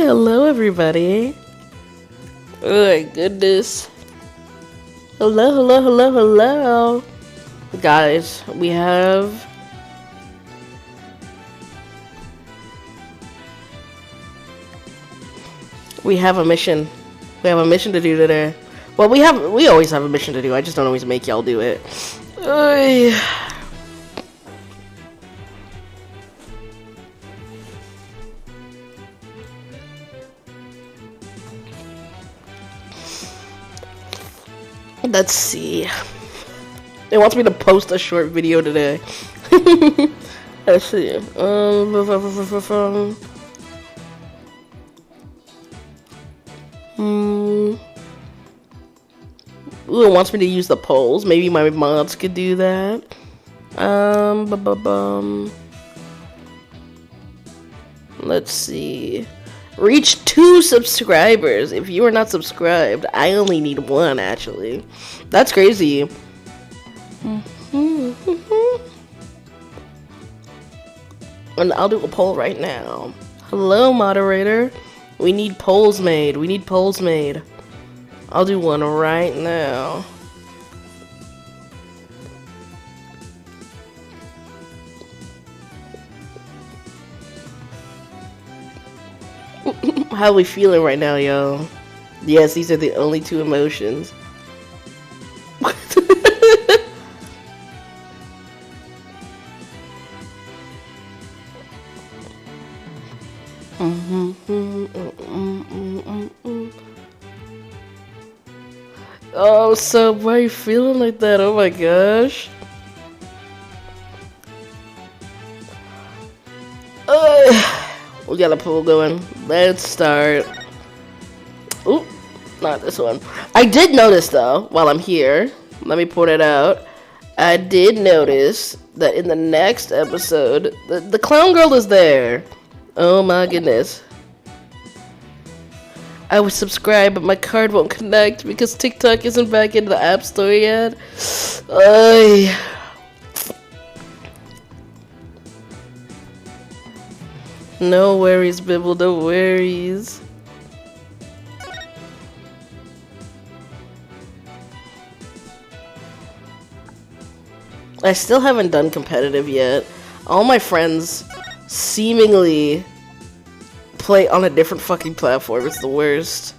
Hello everybody. Oh my goodness. Hello. Guys, we have a mission. We have a mission to do today. Well, we always have a mission to do. I just don't always make y'all do it. Oy. Let's see. It wants me to post a short video today. Let's see. Ooh, it wants me to use the polls. Maybe my mods could do that. Let's see. Reach 2 subscribers. If you are not subscribed, I only need 1, actually. That's crazy. And I'll do a poll right now. Hello, moderator. We need polls made. I'll do one right now. How are we feeling right now, yo? Yes, these are the only 2 emotions. Oh, so why are you feeling like that? Oh my gosh. We got a poll going. Let's start. Oop, not this one. I did notice though, while I'm here, let me point it out. I did notice that in the next episode, the clown girl is there. Oh my goodness. I was subscribed, but my card won't connect because TikTok isn't back into the App Store yet. No worries, Bibble, no worries. I still haven't done competitive yet. All my friends seemingly play on a different fucking platform. It's the worst.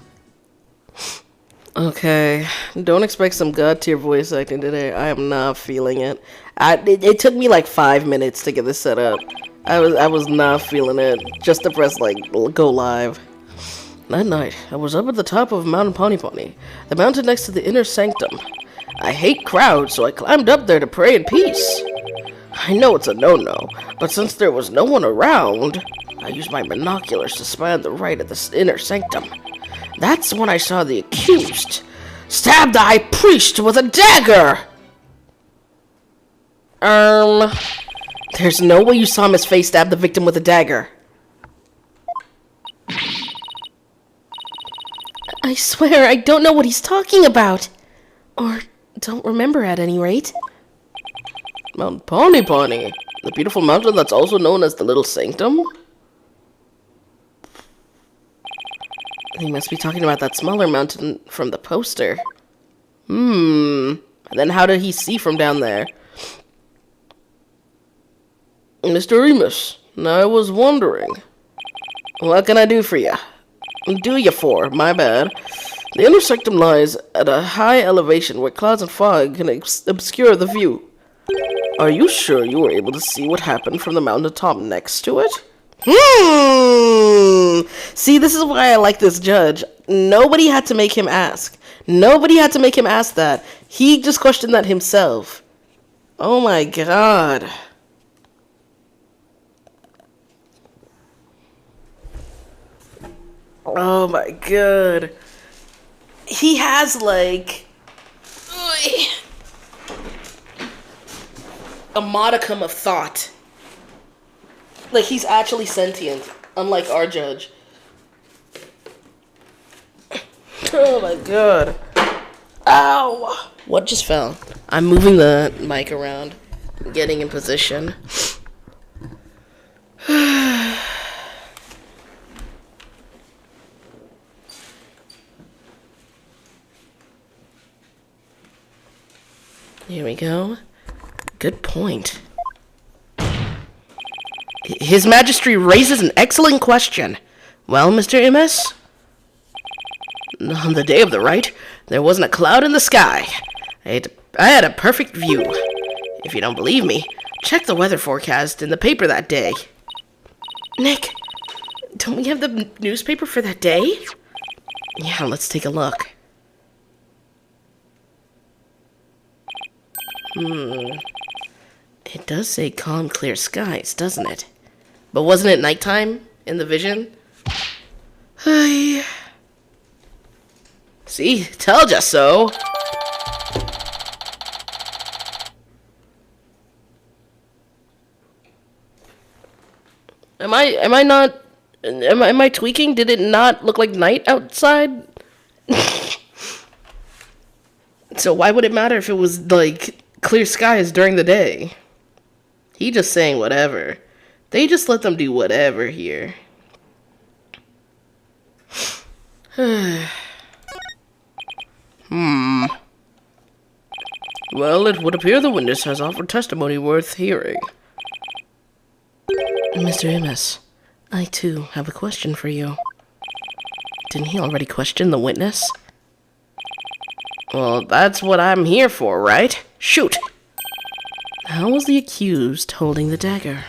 Okay, don't expect some god tier voice acting today. I am not feeling it. It took me like 5 minutes to get this set up. I was not feeling it. Just to press like go live. That night, I was up at the top of Mountain Pony, the mountain next to the inner sanctum. I hate crowds, so I climbed up there to pray in peace. I know it's a no-no, but since there was no one around, I used my binoculars to spy on the right of the inner sanctum. That's when I saw the accused stab the high priest with a dagger! There's no way you saw him his face stab the victim with a dagger. I swear, I don't know what he's talking about. Or don't remember at any rate. Mount Pony, the beautiful mountain that's also known as the Little Sanctum? He must be talking about that smaller mountain from the poster. And then how did he see from down there? Mr. Remus, I was wondering. What can I do for you? Do you for? My bad. The inner sanctum lies at a high elevation where clouds and fog can obscure the view. Are you sure you were able to see what happened from the mountaintop next to it? See, this is why I like this judge. Nobody had to make him ask. That. He just questioned that himself. Oh my god. Oh my god. He has like a modicum of thought. Like he's actually sentient, unlike our judge. Oh my god. Ow! What just fell? I'm moving the mic around, getting in position. Here we go. Good point. His Majesty raises an excellent question. Well, Mr. Imus? On the day of the rite, there wasn't a cloud in the sky. I had a perfect view. If you don't believe me, check the weather forecast in the paper that day. Nick, don't we have the newspaper for that day? Yeah, let's take a look. It does say calm, clear skies, doesn't it? But wasn't it nighttime in the vision? See, told ya so. Am I tweaking? Did it not look like night outside? So why would it matter if it was like clear skies during the day? He just saying whatever. They just let them do whatever here. Well, it would appear the witness has offered testimony worth hearing. Mr. Imus, I too have a question for you. Didn't he already question the witness? Well, that's what I'm here for, right? Shoot! How was the accused holding the dagger?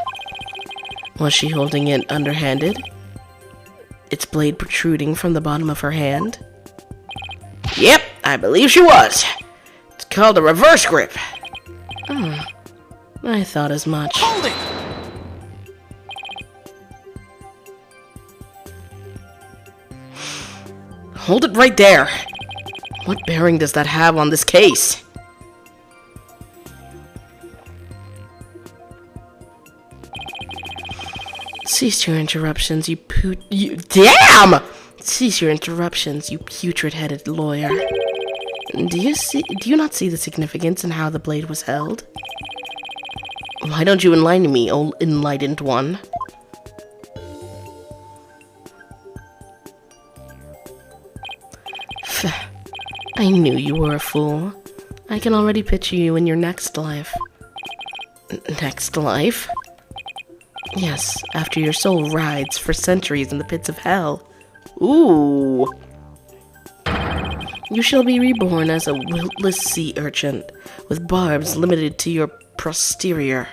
Was she holding it underhanded? Its blade protruding from the bottom of her hand? Yep, I believe she was. It's called a reverse grip. Oh, I thought as much. Hold it! Hold it right there. What bearing does that have on this case? Cease your interruptions, damn! Cease your interruptions, you putrid-headed lawyer. Do you not see the significance in how the blade was held? Why don't you enlighten me, O enlightened one? I knew you were a fool. I can already picture you in your next life. Next life? Yes, after your soul rides for centuries in the pits of hell. Ooh. You shall be reborn as a wiltless sea urchin, with barbs limited to your posterior.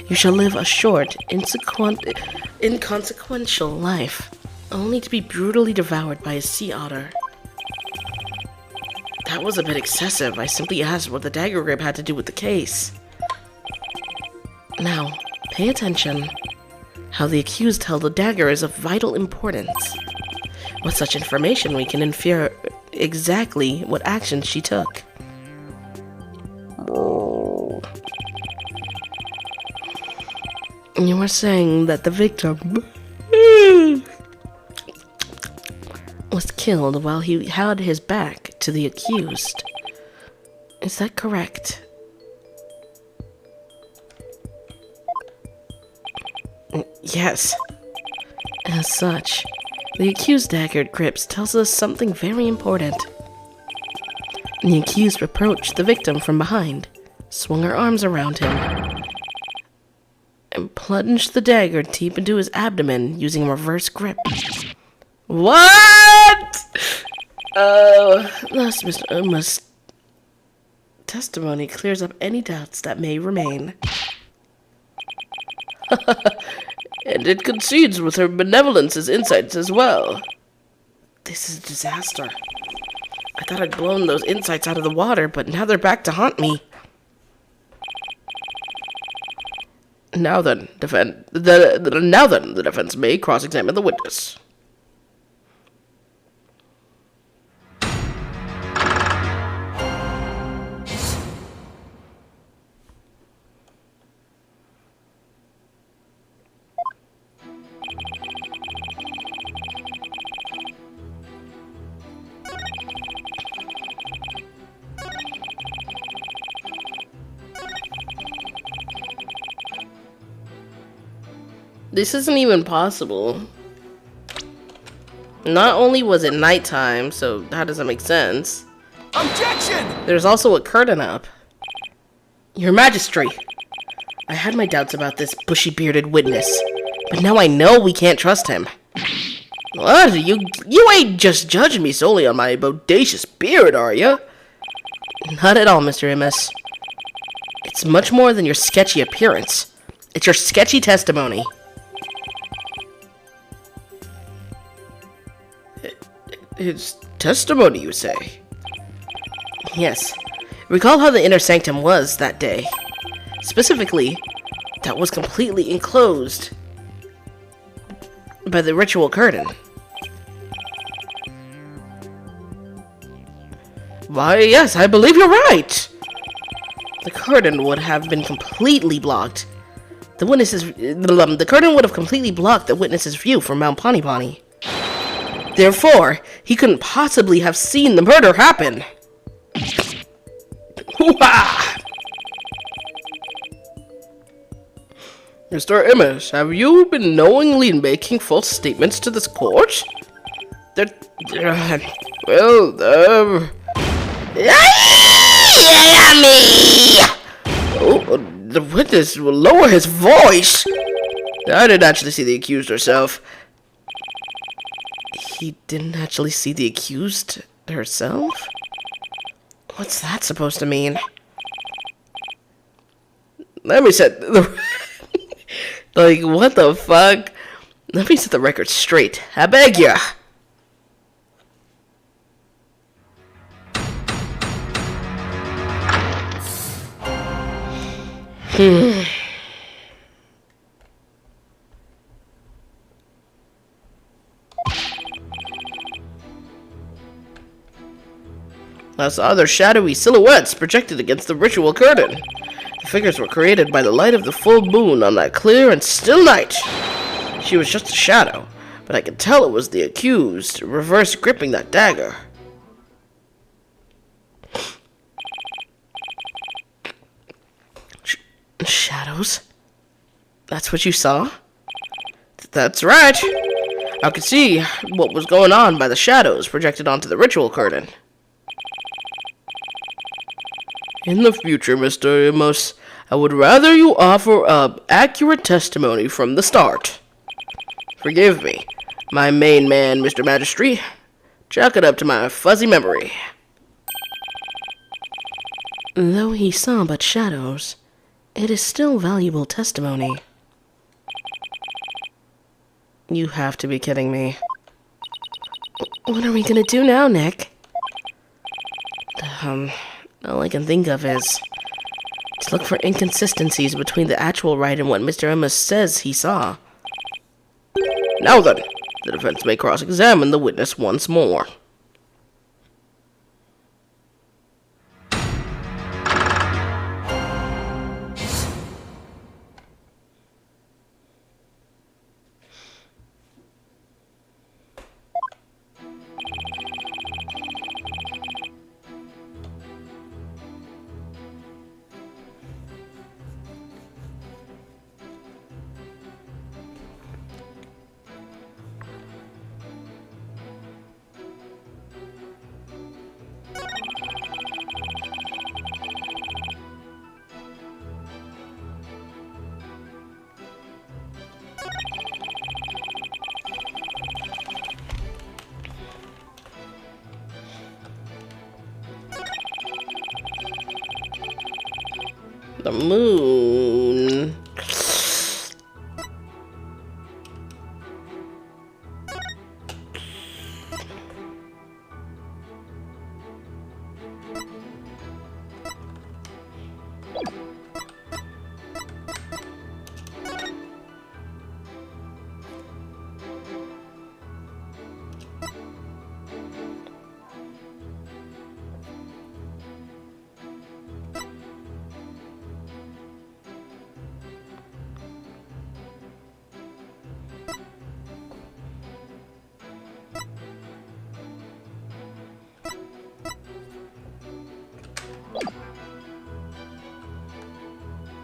You shall live a short, inconsequential life, only to be brutally devoured by a sea otter. That was a bit excessive. I simply asked what the dagger grip had to do with the case. Now, pay attention. How the accused held the dagger is of vital importance. With such information, we can infer exactly what action she took. You were saying that the victim was killed while he had his back to the accused. Is that correct? Yes. As such, the accused dagger grips tells us something very important. The accused approached the victim from behind, swung her arms around him, and plunged the dagger deep into his abdomen using a reverse grip. What? Thus, Mr. Uma's testimony clears up any doubts that may remain. And it concedes with her benevolence's insights as well. This is a disaster. I thought I'd blown those insights out of the water, but now they're back to haunt me. Now then, the defense may cross-examine the witness. This isn't even possible. Not only was it nighttime, so how does that make sense? Objection! There's also a curtain up. Your Majesty, I had my doubts about this bushy-bearded witness, but now I know we can't trust him. What? You ain't just judging me solely on my bodacious beard, are you? Not at all, Mr. Amos. It's much more than your sketchy appearance. It's your sketchy testimony. His testimony, you say? Yes. Recall how the inner sanctum was that day. Specifically, that was completely enclosed by the ritual curtain. Why, yes, I believe you're right. The curtain would have been completely blocked. The curtain would have completely blocked the witness's view from Mount Panipani. Therefore, he couldn't possibly have seen the murder happen. Hoo-ha! Mr. Amos, have you been knowingly making false statements to this court? Oh, the witness will lower his voice. I didn't actually see the accused herself. He didn't actually see the accused herself? What's that supposed to mean? Let me set the... like, what the fuck? Let me set the record straight. I beg ya. I saw their shadowy silhouettes projected against the ritual curtain. The figures were created by the light of the full moon on that clear and still night. She was just a shadow, but I could tell it was the accused, reverse gripping that dagger. Shadows? That's what you saw? That's right. I could see what was going on by the shadows projected onto the ritual curtain. In the future, Mr. Amos, I would rather you offer up accurate testimony from the start. Forgive me, my main man, Mr. Magistrate. Chalk it up to my fuzzy memory. Though he saw but shadows, it is still valuable testimony. You have to be kidding me. What are we gonna do now, Nick? All I can think of is to look for inconsistencies between the actual Wright and what Mr. Amos says he saw. Now then, the defense may cross-examine the witness once more. The moon.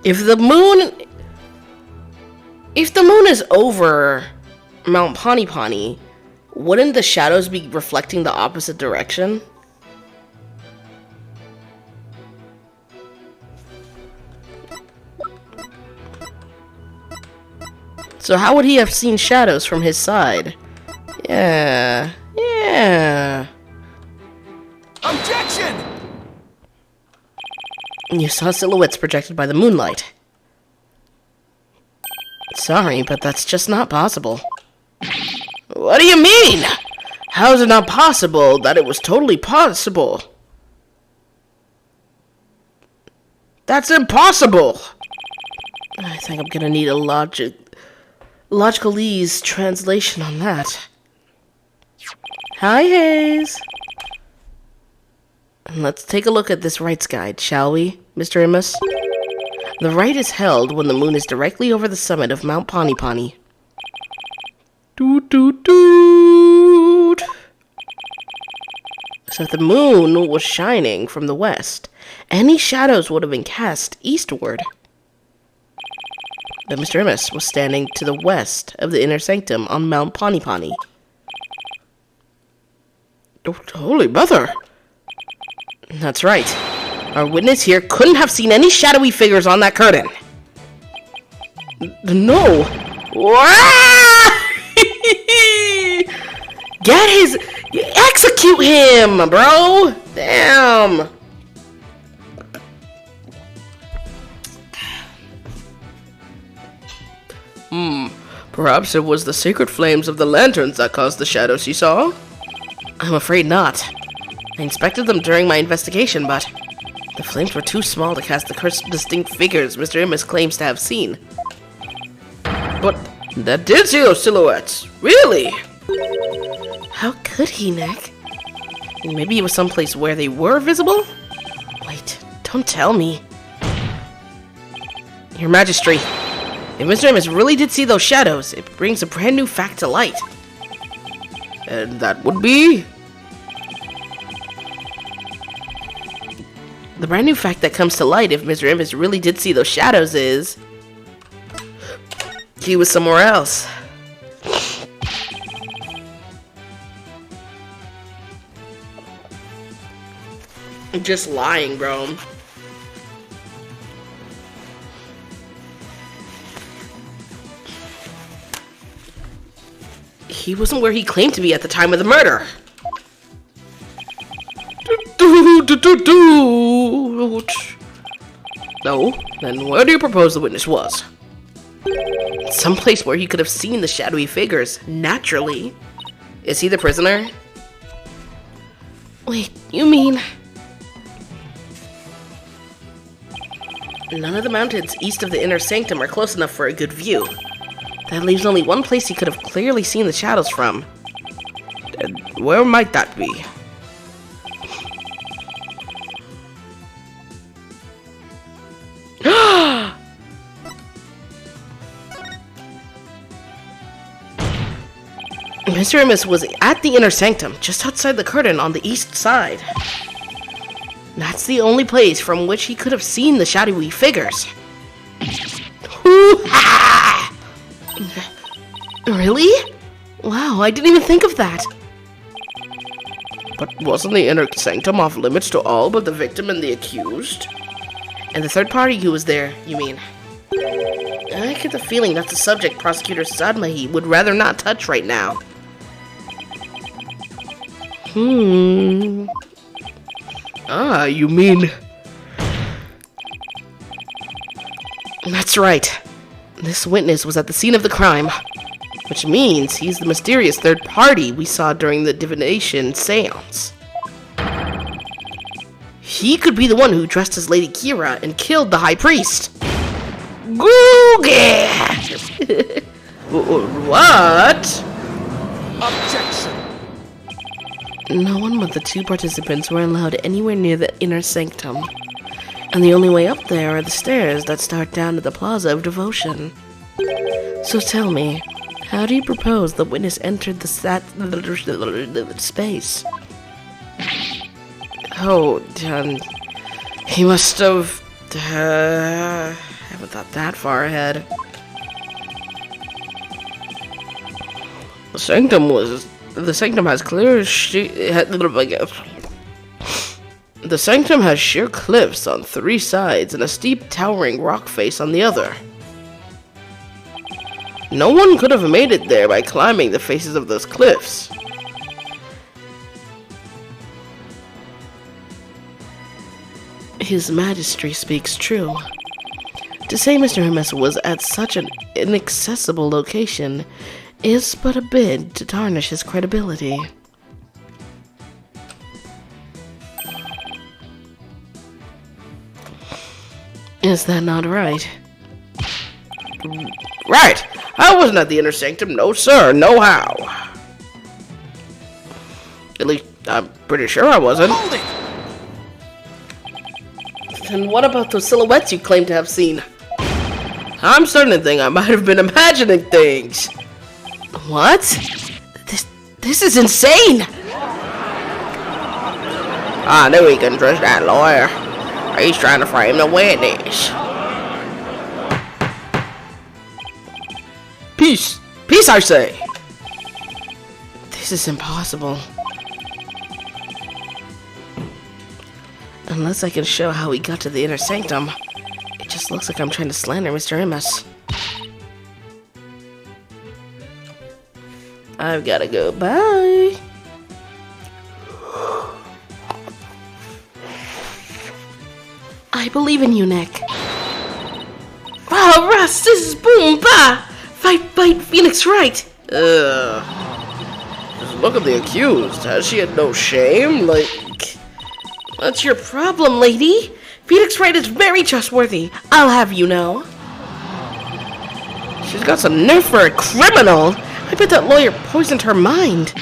If the moon is over Mount Panipani, wouldn't the shadows be reflecting the opposite direction? So how would he have seen shadows from his side? Yeah. Objection! You saw silhouettes projected by the moonlight. Sorry, but that's just not possible. What do you mean? How is it not possible that it was totally possible? That's impossible! I think I'm gonna need a logicalese translation on that. Hi, Hayes. Let's take a look at this Wright's guide, shall we, Mr. Imus? The Wright is held when the moon is directly over the summit of Mount Pani. Doot doot doot! So if the moon was shining from the west, any shadows would have been cast eastward. But Mr. Imus was standing to the west of the inner sanctum on Mount Pani. Holy mother! That's right. Our witness here couldn't have seen any shadowy figures on that curtain. No! Execute him, bro! Damn! Perhaps it was the sacred flames of the lanterns that caused the shadows you saw? I'm afraid not. I inspected them during my investigation, but the flames were too small to cast the crisp, distinct figures Mr. Imus claims to have seen. But that did see those silhouettes! Really? How could he, Nick? Maybe it was someplace where they were visible? Wait, don't tell me. Your Majesty, if Mr. Imus really did see those shadows, it brings a brand new fact to light. And that would be? The brand new fact that comes to light if Mr. Imus really did see those shadows is... he was somewhere else. I'm just lying, bro. He wasn't where he claimed to be at the time of the murder. No? Then where do you propose the witness was? Someplace where he could have seen the shadowy figures, naturally. Is he the prisoner? Wait, you mean... None of the mountains east of the inner sanctum are close enough for a good view. That leaves only one place he could have clearly seen the shadows from. And where might that be? Mr. Imus was at the inner sanctum, just outside the curtain on the east side. That's the only place from which he could have seen the shadowy figures. Really? Wow, I didn't even think of that. But wasn't the inner sanctum off limits to all but the victim and the accused? And the third party who was there, you mean? I get the feeling that's a subject Prosecutor Sadmahi would rather not touch right now. Ah, you mean... That's right. This witness was at the scene of the crime, which means he's the mysterious third party we saw during the divination seance. He could be the one who dressed as Lady Kira and killed the High Priest. Googie! What? Objection! No one but the two participants were allowed anywhere near the inner sanctum. And the only way up there are the stairs that start down to the Plaza of Devotion. So tell me, how do you propose the witness entered the space? Oh, he must have... haven't thought that far ahead. The sanctum has clear The sanctum has sheer cliffs on three sides and a steep towering rock face on the other. No one could have made it there by climbing the faces of those cliffs. His Majesty speaks true. To say Mr. Hermes was at such an inaccessible location is but a bid to tarnish his credibility. Is that not right? Right! I wasn't at the inner sanctum, no sir, no how. At least, I'm pretty sure I wasn't. Hold it! Then what about those silhouettes you claim to have seen? I'm starting to think I might have been imagining things. What? This is insane! I knew he couldn't trust that lawyer. He's trying to frame the witness. Peace! Peace, I say! This is impossible. Unless I can show how he got to the inner sanctum, it just looks like I'm trying to slander Mr. Hermes. I've gotta go. Bye! I believe in you, Nick. Oh, Russ, this is boom, bah! Fight, Phoenix Wright! Just look at the accused. Has she had no shame? Like, what's your problem, lady? Phoenix Wright is very trustworthy, I'll have you know. She's got some nerve for a criminal. I bet that lawyer poisoned her mind.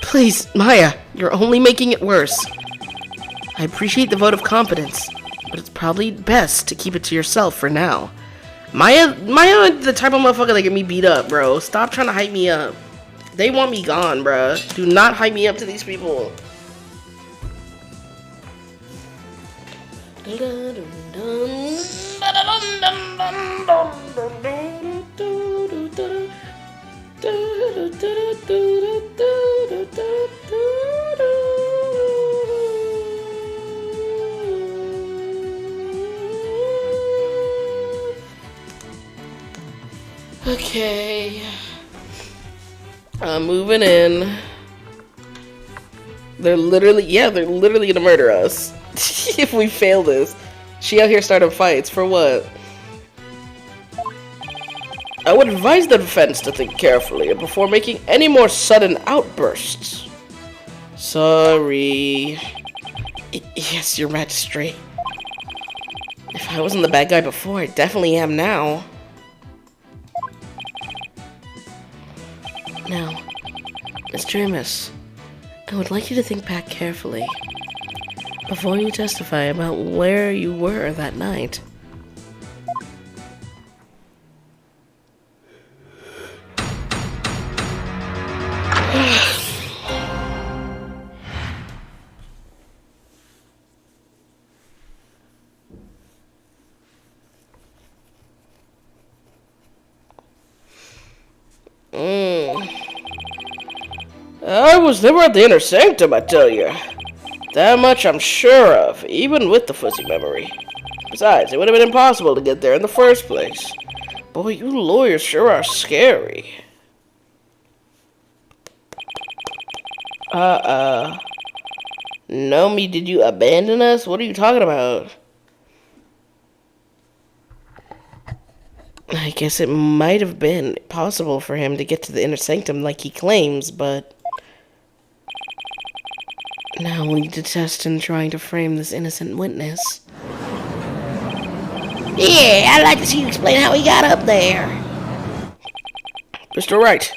Please, Maya, you're only making it worse. I appreciate the vote of confidence, but it's probably best to keep it to yourself for now. Maya, the type of motherfucker that get me beat up, bro. Stop trying to hype me up. They want me gone, bro. Do not hype me up to these people. Okay, I'm moving in. They're literally gonna murder us if we fail this. She out here starting fights for what? I would advise the defense to think carefully before making any more sudden outbursts. Sorry. Yes, Your Majesty. If I wasn't the bad guy before, I definitely am now. Now, Mr. Hermes, I would like you to think back carefully before you testify about where you were that night. I was never at the inner sanctum, I tell you. That much I'm sure of, even with the fuzzy memory. Besides, it would have been impossible to get there in the first place. Boy, you lawyers sure are scary. Nomi, did you abandon us? What are you talking about? I guess it might have been possible for him to get to the inner sanctum like he claims, but now we detest him trying to frame this innocent witness. Yeah, I'd like to see you explain how he got up there. Mr. Wright,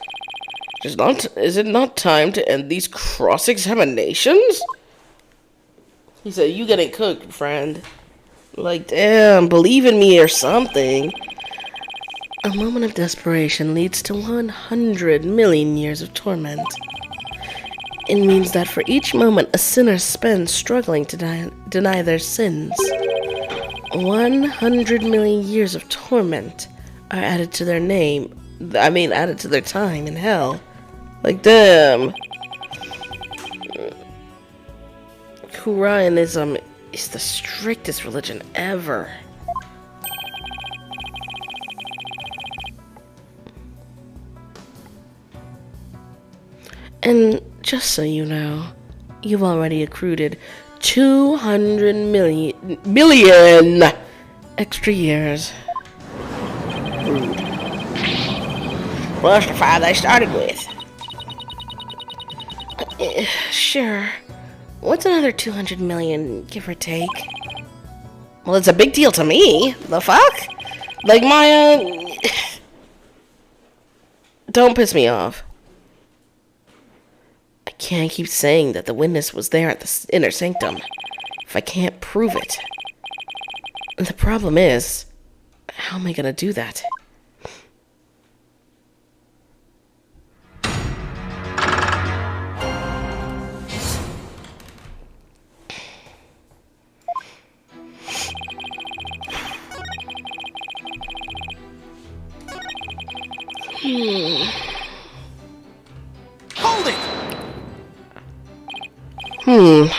is it not time to end these cross-examinations? He said, you getting cooked, friend. Like, damn, believe in me or something. A moment of desperation leads to 100 million years of torment. It means that for each moment a sinner spends struggling to deny their sins, 100 million years of torment are added to their added to their time in hell. Like, damn. Quranism is the strictest religion ever. And just so you know, you've already accrued 200 million extra years. Rude. Plus the 5 I started with. Sure. What's another 200 million, give or take? Well, it's a big deal to me. The fuck? Like, my, Don't piss me off. I can't keep saying that the witness was there at the inner sanctum if I can't prove it. And the problem is, how am I gonna do that? Hold it!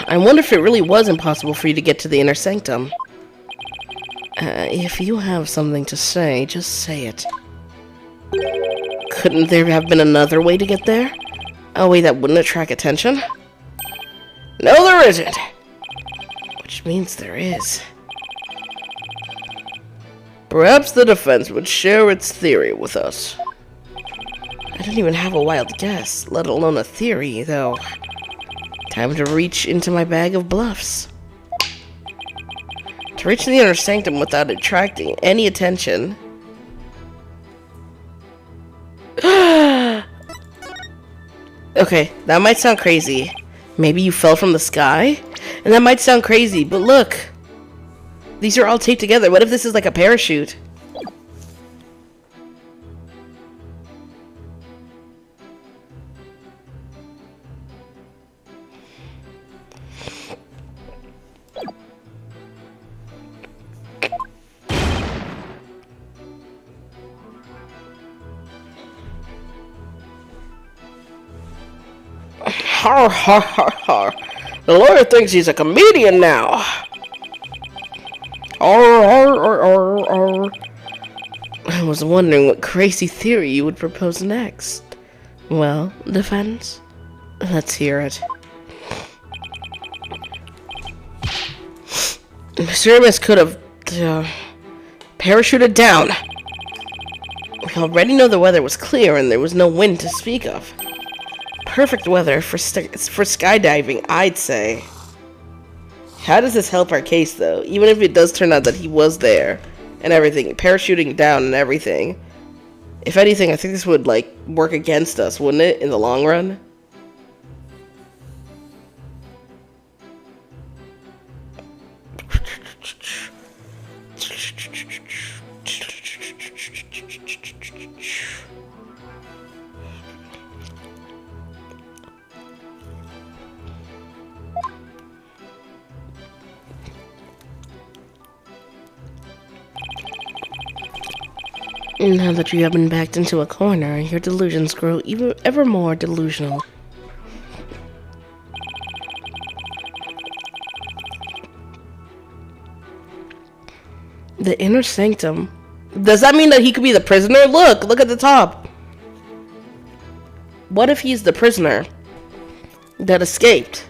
I wonder if it really was impossible for you to get to the inner sanctum. If you have something to say, just say it. Couldn't there have been another way to get there? A way that wouldn't attract attention? No, there isn't! Which means there is. Perhaps the defense would share its theory with us. I didn't even have a wild guess, let alone a theory, though. Time to reach into my bag of bluffs. To reach the inner sanctum without attracting any attention. Okay, that might sound crazy. Maybe you fell from the sky? And that might sound crazy, but look. These are all taped together. What if this is like a parachute? Har har har har. The lawyer thinks he's a comedian now. I was wondering what crazy theory you would propose next. Well, defense? Let's hear it. Mr. Amos could have parachuted down. We already know the weather was clear and there was no wind to speak of. Perfect weather for skydiving, I'd say. How does this help our case, though? Even if it does turn out that he was there and everything, parachuting down and everything. If anything, I think this would, like, work against us, wouldn't it, in the long run? Now that you have been backed into a corner, your delusions grow ever more delusional. The inner sanctum? Does that mean that he could be the prisoner? Look at the top. What if he's the prisoner that escaped?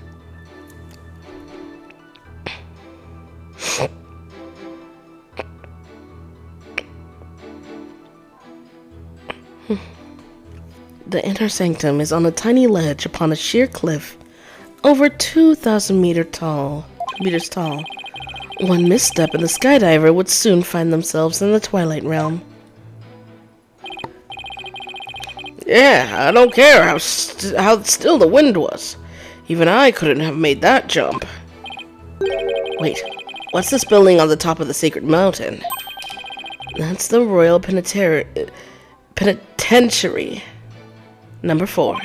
The inner sanctum is on a tiny ledge upon a sheer cliff, over 2,000 meters tall. One misstep and the skydiver would soon find themselves in the Twilight Realm. Yeah, I don't care how still the wind was. Even I couldn't have made that jump. Wait, what's this building on the top of the Sacred Mountain? That's the Royal Penitentiary. Number 4.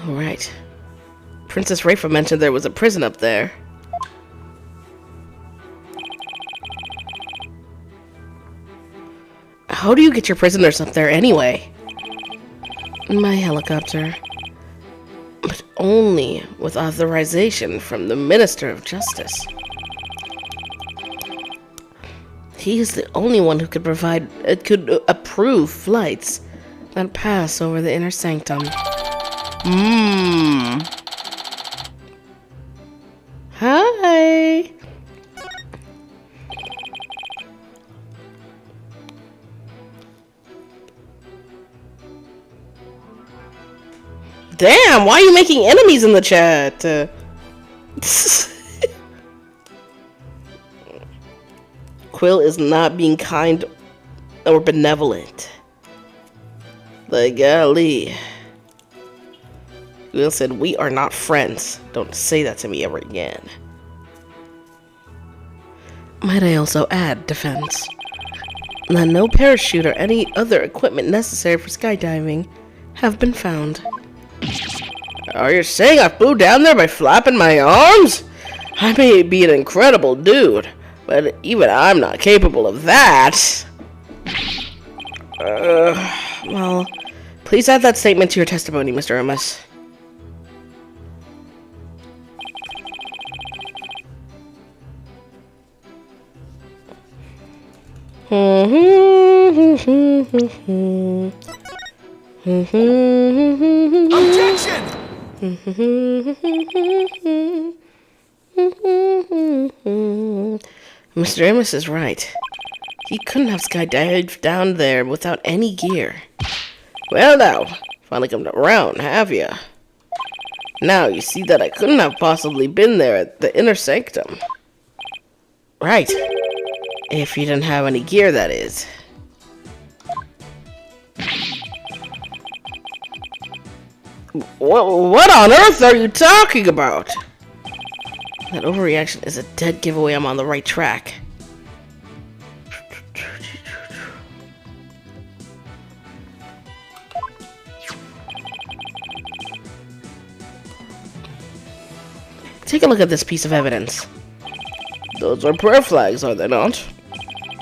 Alright. Princess Rafa mentioned there was a prison up there. How do you get your prisoners up there anyway? My helicopter. But only with authorization from the Minister of Justice. He is the only one who could approve flights that pass over the inner sanctum. Hi. Damn, why are you making enemies in the chat? Quill is not being kind or benevolent. Like, golly. Quill said, we are not friends. Don't say that to me ever again. Might I also add, defense, that no parachute or any other equipment necessary for skydiving have been found. Are you saying I flew down there by flapping my arms? I may be an incredible dude, but even I'm not capable of that. Well, please add that statement to your testimony, Mr. Amos. Objection! Mr. Amos is right. He couldn't have skydived down there without any gear. Well now, finally come around, have ya? Now you see that I couldn't have possibly been there at the inner sanctum. Right. If you didn't have any gear, that is. What on earth are you talking about? That overreaction is a dead giveaway I'm on the right track. Take a look at this piece of evidence. Those are prayer flags, are they not?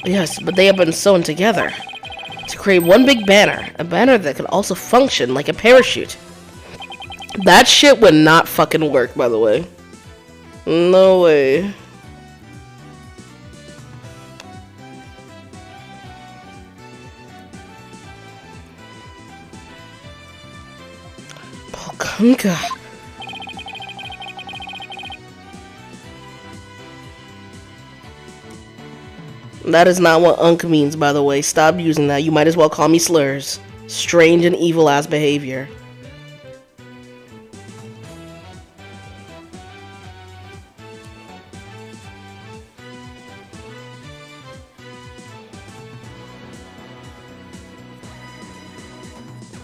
Yes, but they have been sewn together to create one big banner. A banner that could also function like a parachute. That shit would not fucking work, by the way. No way. Polkunka. That is not what unk means, by the way. Stop using that. You might as well call me slurs. Strange and evil ass behavior.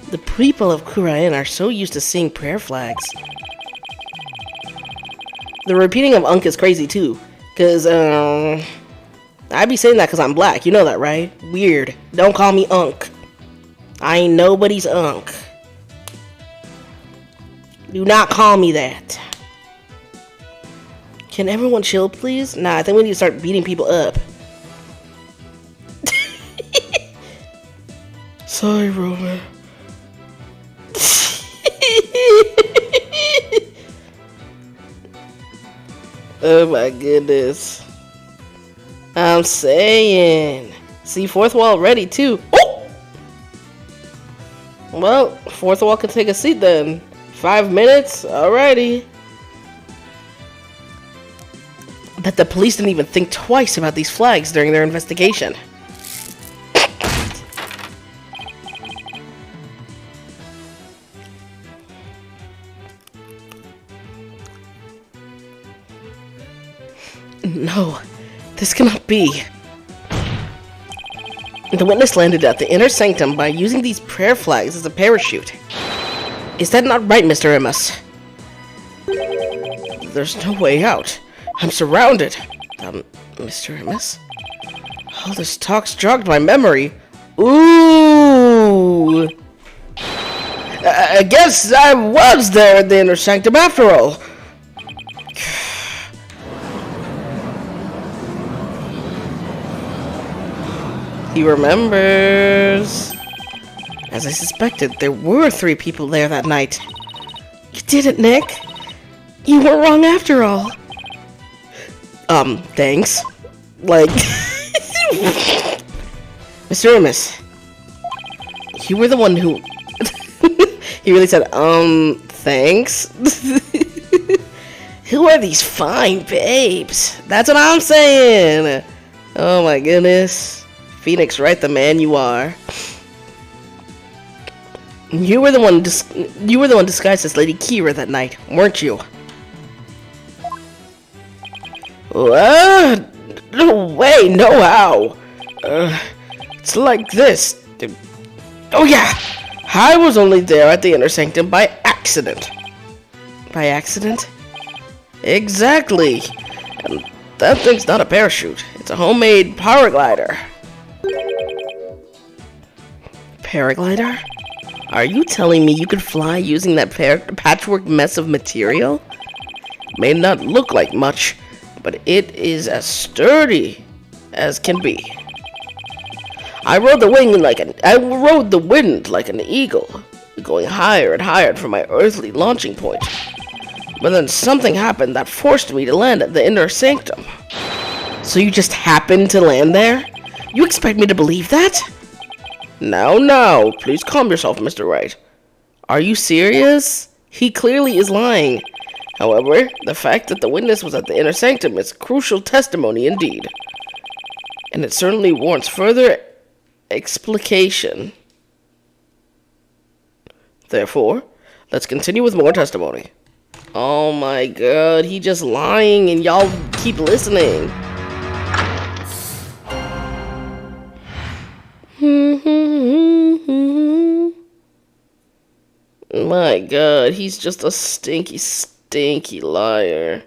The people of Kurain are so used to seeing prayer flags. The repeating of unk is crazy too. Cause, I be saying that because I'm black. You know that, right? Weird. Don't call me unk. I ain't nobody's unk. Do not call me that. Can everyone chill, please? Nah, I think we need to start beating people up. Sorry, Roman. Oh my goodness. I'm saying. See, fourth wall ready too. Oh! Well, fourth wall can take a seat then. 5 minutes? Alrighty. Bet the police didn't even think twice about these flags during their investigation. No, this cannot be. The witness landed at the inner sanctum by using these prayer flags as a parachute. Is that not right, Mr. Amos? There's no way out. I'm surrounded. Mr. Amos? All this talk's jogged my memory. Ooh! I guess I was there at the inner sanctum after all. He remembers. As I suspected, there were 3 people there that night. You did it, Nick. You were wrong after all. Thanks. Like... Mr. Amos. You were the one who... He really said, thanks? Who are these fine babes? That's what I'm saying. Oh my goodness. Phoenix Wright, the man you are. You were the one disguised as Lady Kira that night, weren't you? What? No way, no how. It's like this. Oh yeah, I was only there at the inner sanctum by accident. By accident? Exactly. And that thing's not a parachute. It's a homemade paraglider. Paraglider? Are you telling me you could fly using that patchwork mess of material? May not look like much, but it is as sturdy as can be. I rode the wind like an eagle, going higher and higher from my earthly launching point. But then something happened that forced me to land at the inner sanctum. So you just happened to land there? You expect me to believe that? Now, please calm yourself, Mr. Wright. Are you serious? He clearly is lying. However, the fact that the witness was at the inner sanctum is crucial testimony indeed. And it certainly warrants further explication. Therefore, let's continue with more testimony. Oh my god, he just lying and y'all keep listening. My god, he's just a stinky liar.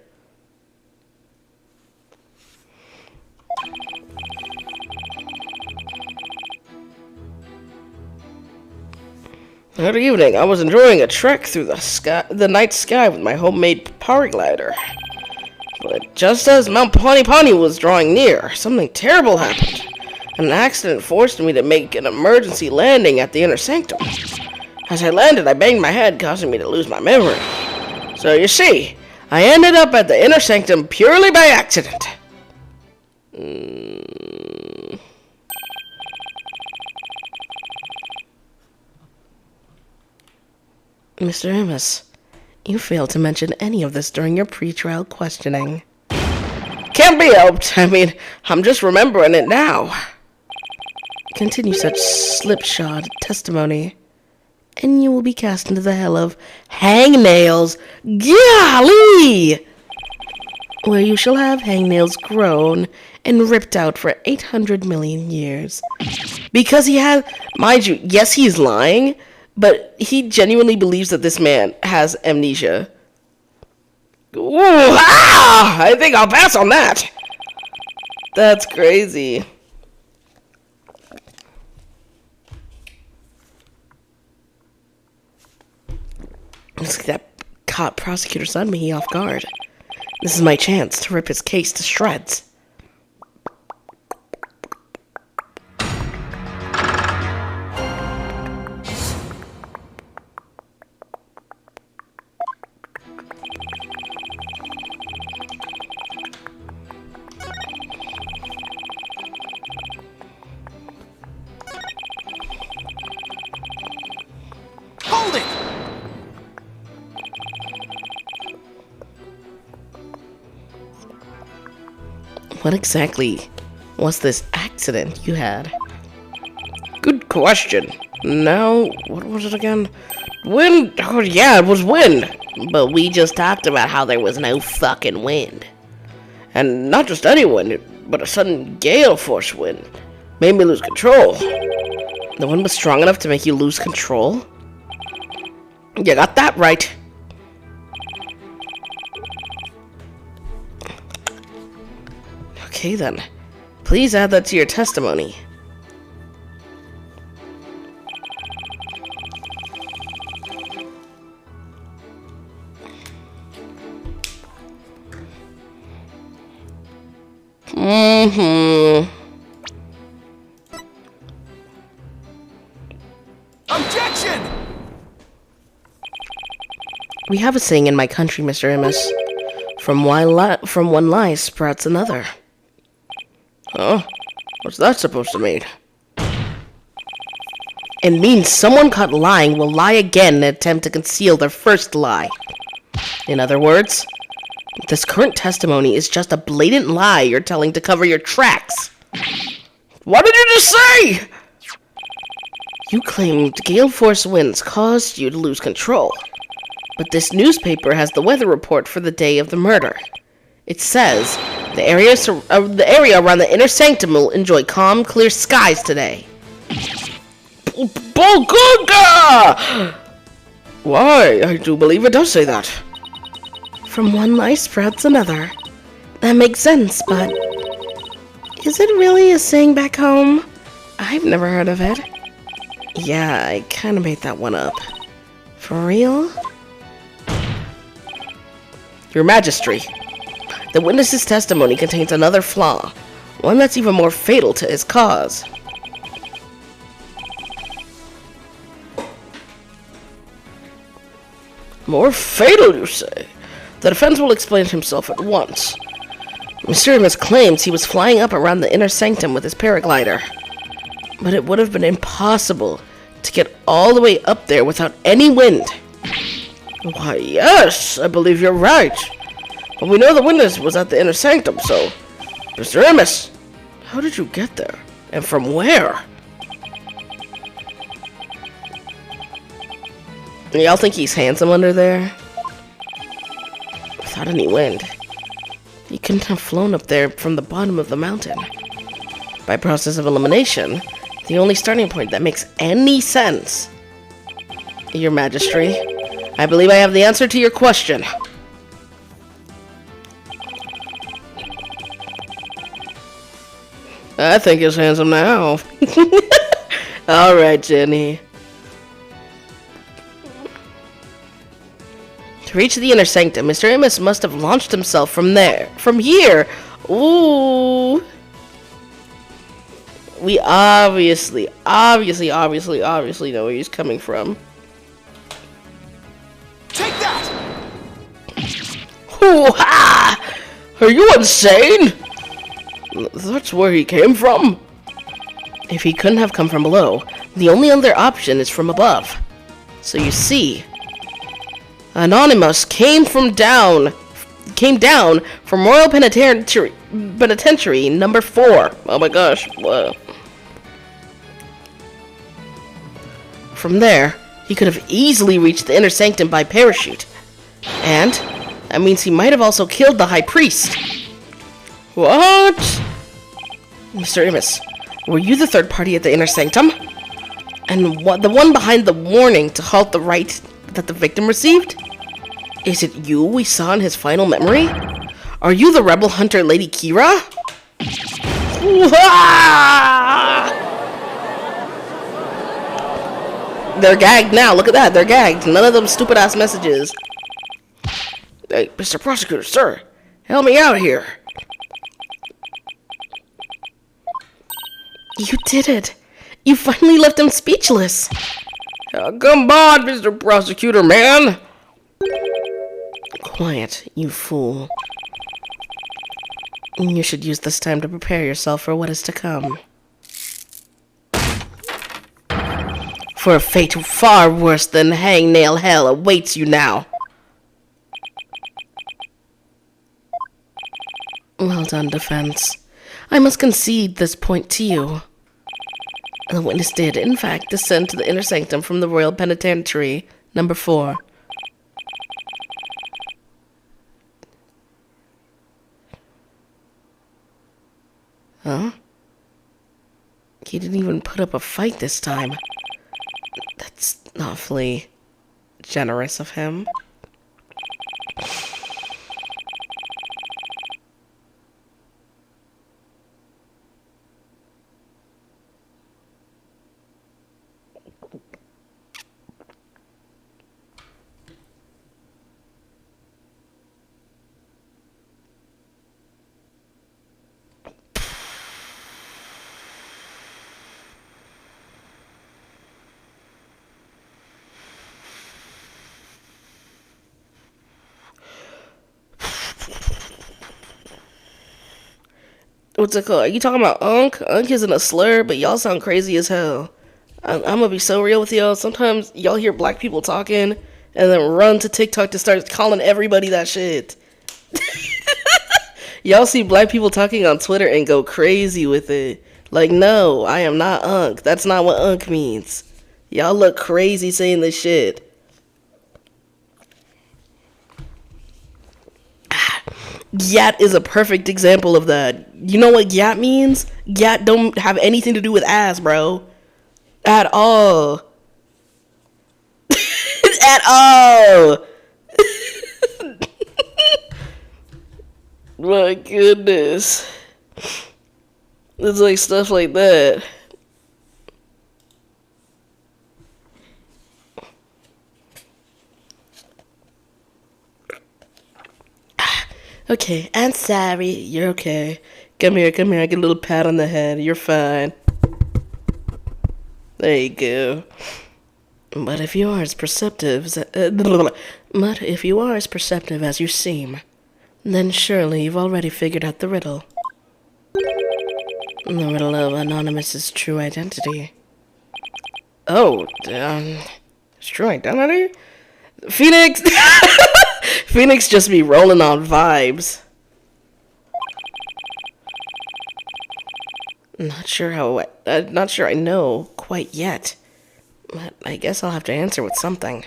Good evening. I was enjoying a trek through the night sky with my homemade paraglider. But just as Mount Pawnee was drawing near, something terrible happened. An accident forced me to make an emergency landing at the inner sanctum. As I landed, I banged my head, causing me to lose my memory. So you see, I ended up at the inner sanctum purely by accident. Mr. Amos, you failed to mention any of this during your pre-trial questioning. Can't be helped. I mean, I'm just remembering it now. Continue such slipshod testimony, and you will be cast into the hell of hangnails. Golly! Where you shall have hangnails grown and ripped out for 800 million years. Because he had, mind you, yes, he's lying, but he genuinely believes that this man has amnesia. Ooh, I think I'll pass on that. That's crazy. Looks like that caught prosecutor Sunmi off guard. This is my chance to rip his case to shreds. Hold it! What exactly was this accident you had? Good question. Now, what was it again? Wind? Oh yeah, it was wind. But we just talked about how there was no fucking wind. And not just any wind, but a sudden gale force wind. Made me lose control. The wind was strong enough to make you lose control? You got that right. Okay then, please add that to your testimony. Objection! We have a saying in my country, Mr. Amos. From one lie sprouts another. Huh? What's that supposed to mean? It means someone caught lying will lie again in an attempt to conceal their first lie. In other words, this current testimony is just a blatant lie you're telling to cover your tracks. What did you just say? You claimed gale force winds caused you to lose control. But this newspaper has the weather report for the day of the murder. It says the area around the inner sanctum will enjoy calm, clear skies today. Bulguga! Why, I do believe it does say that. From one lie spreads another. That makes sense, but is it really a saying back home? I've never heard of it. Yeah, I kind of made that one up. For real? Your Majesty, the witness's testimony contains another flaw, one that's even more fatal to his cause. More fatal, you say? The defense will explain himself at once. Mr. Amos claims he was flying up around the inner sanctum with his paraglider. But it would have been impossible to get all the way up there without any wind. Why, yes, I believe you're right. But we know the witness was at the inner sanctum, so... Mr. Amos, how did you get there? And from where? Y'all think he's handsome under there? Without any wind. He couldn't have flown up there from the bottom of the mountain. By process of elimination, the only starting point that makes any sense. Your Majesty, I believe I have the answer to your question. I think he's handsome now. Alright, Jenny. To reach the inner sanctum, Mr. Amos must have launched himself from there. From here! Ooh! We obviously know where he's coming from. Take that! Hoo-ha! Are you insane? That's where he came from? If he couldn't have come from below, the only other option is from above. So you see, Anonymous came down from Royal Penitentiary number 4. Oh my gosh, whoa. From there, he could have easily reached the inner sanctum by parachute. And that means he might have also killed the High Priest. What? Mr. Amos, were you the third party at the inner sanctum? And what, the one behind the warning to halt the Wright that the victim received? Is it you we saw in his final memory? Are you the rebel hunter Lady Kira? They're gagged now, look at that, they're gagged. None of them stupid ass messages. Hey, Mr. Prosecutor, sir, help me out here. You did it. You finally left him speechless. Come on, Mr. Prosecutor, man. Quiet, you fool. You should use this time to prepare yourself for what is to come. For a fate far worse than hangnail hell awaits you now. Well done, defense. I must concede this point to you. The witness did, in fact, descend to the inner sanctum from the Royal Penitentiary, number 4. Huh? He didn't even put up a fight this time. That's awfully generous of him. What's it called? Are you talking about Unk? Unk isn't a slur, but y'all sound crazy as hell. I'm gonna be so real with y'all. Sometimes y'all hear black people talking and then run to TikTok to start calling everybody that shit. Y'all see black people talking on Twitter and go crazy with it. Like, no, I am not unk. That's not what unk means. Y'all look crazy saying this shit. Yat is a perfect example of that. You know what yat means? Yat don't have anything to do with ass, bro. At all. At all. My goodness. It's like stuff like that. Okay, I'm sorry. You're okay. Come here, come here. I get a little pat on the head. You're fine. There you go. But if you are as perceptive as you seem, then surely you've already figured out the riddle. The riddle of Anonymous's true identity. Oh, true identity? Phoenix! Phoenix just be rolling on vibes. Not sure I know quite yet. But I guess I'll have to answer with something.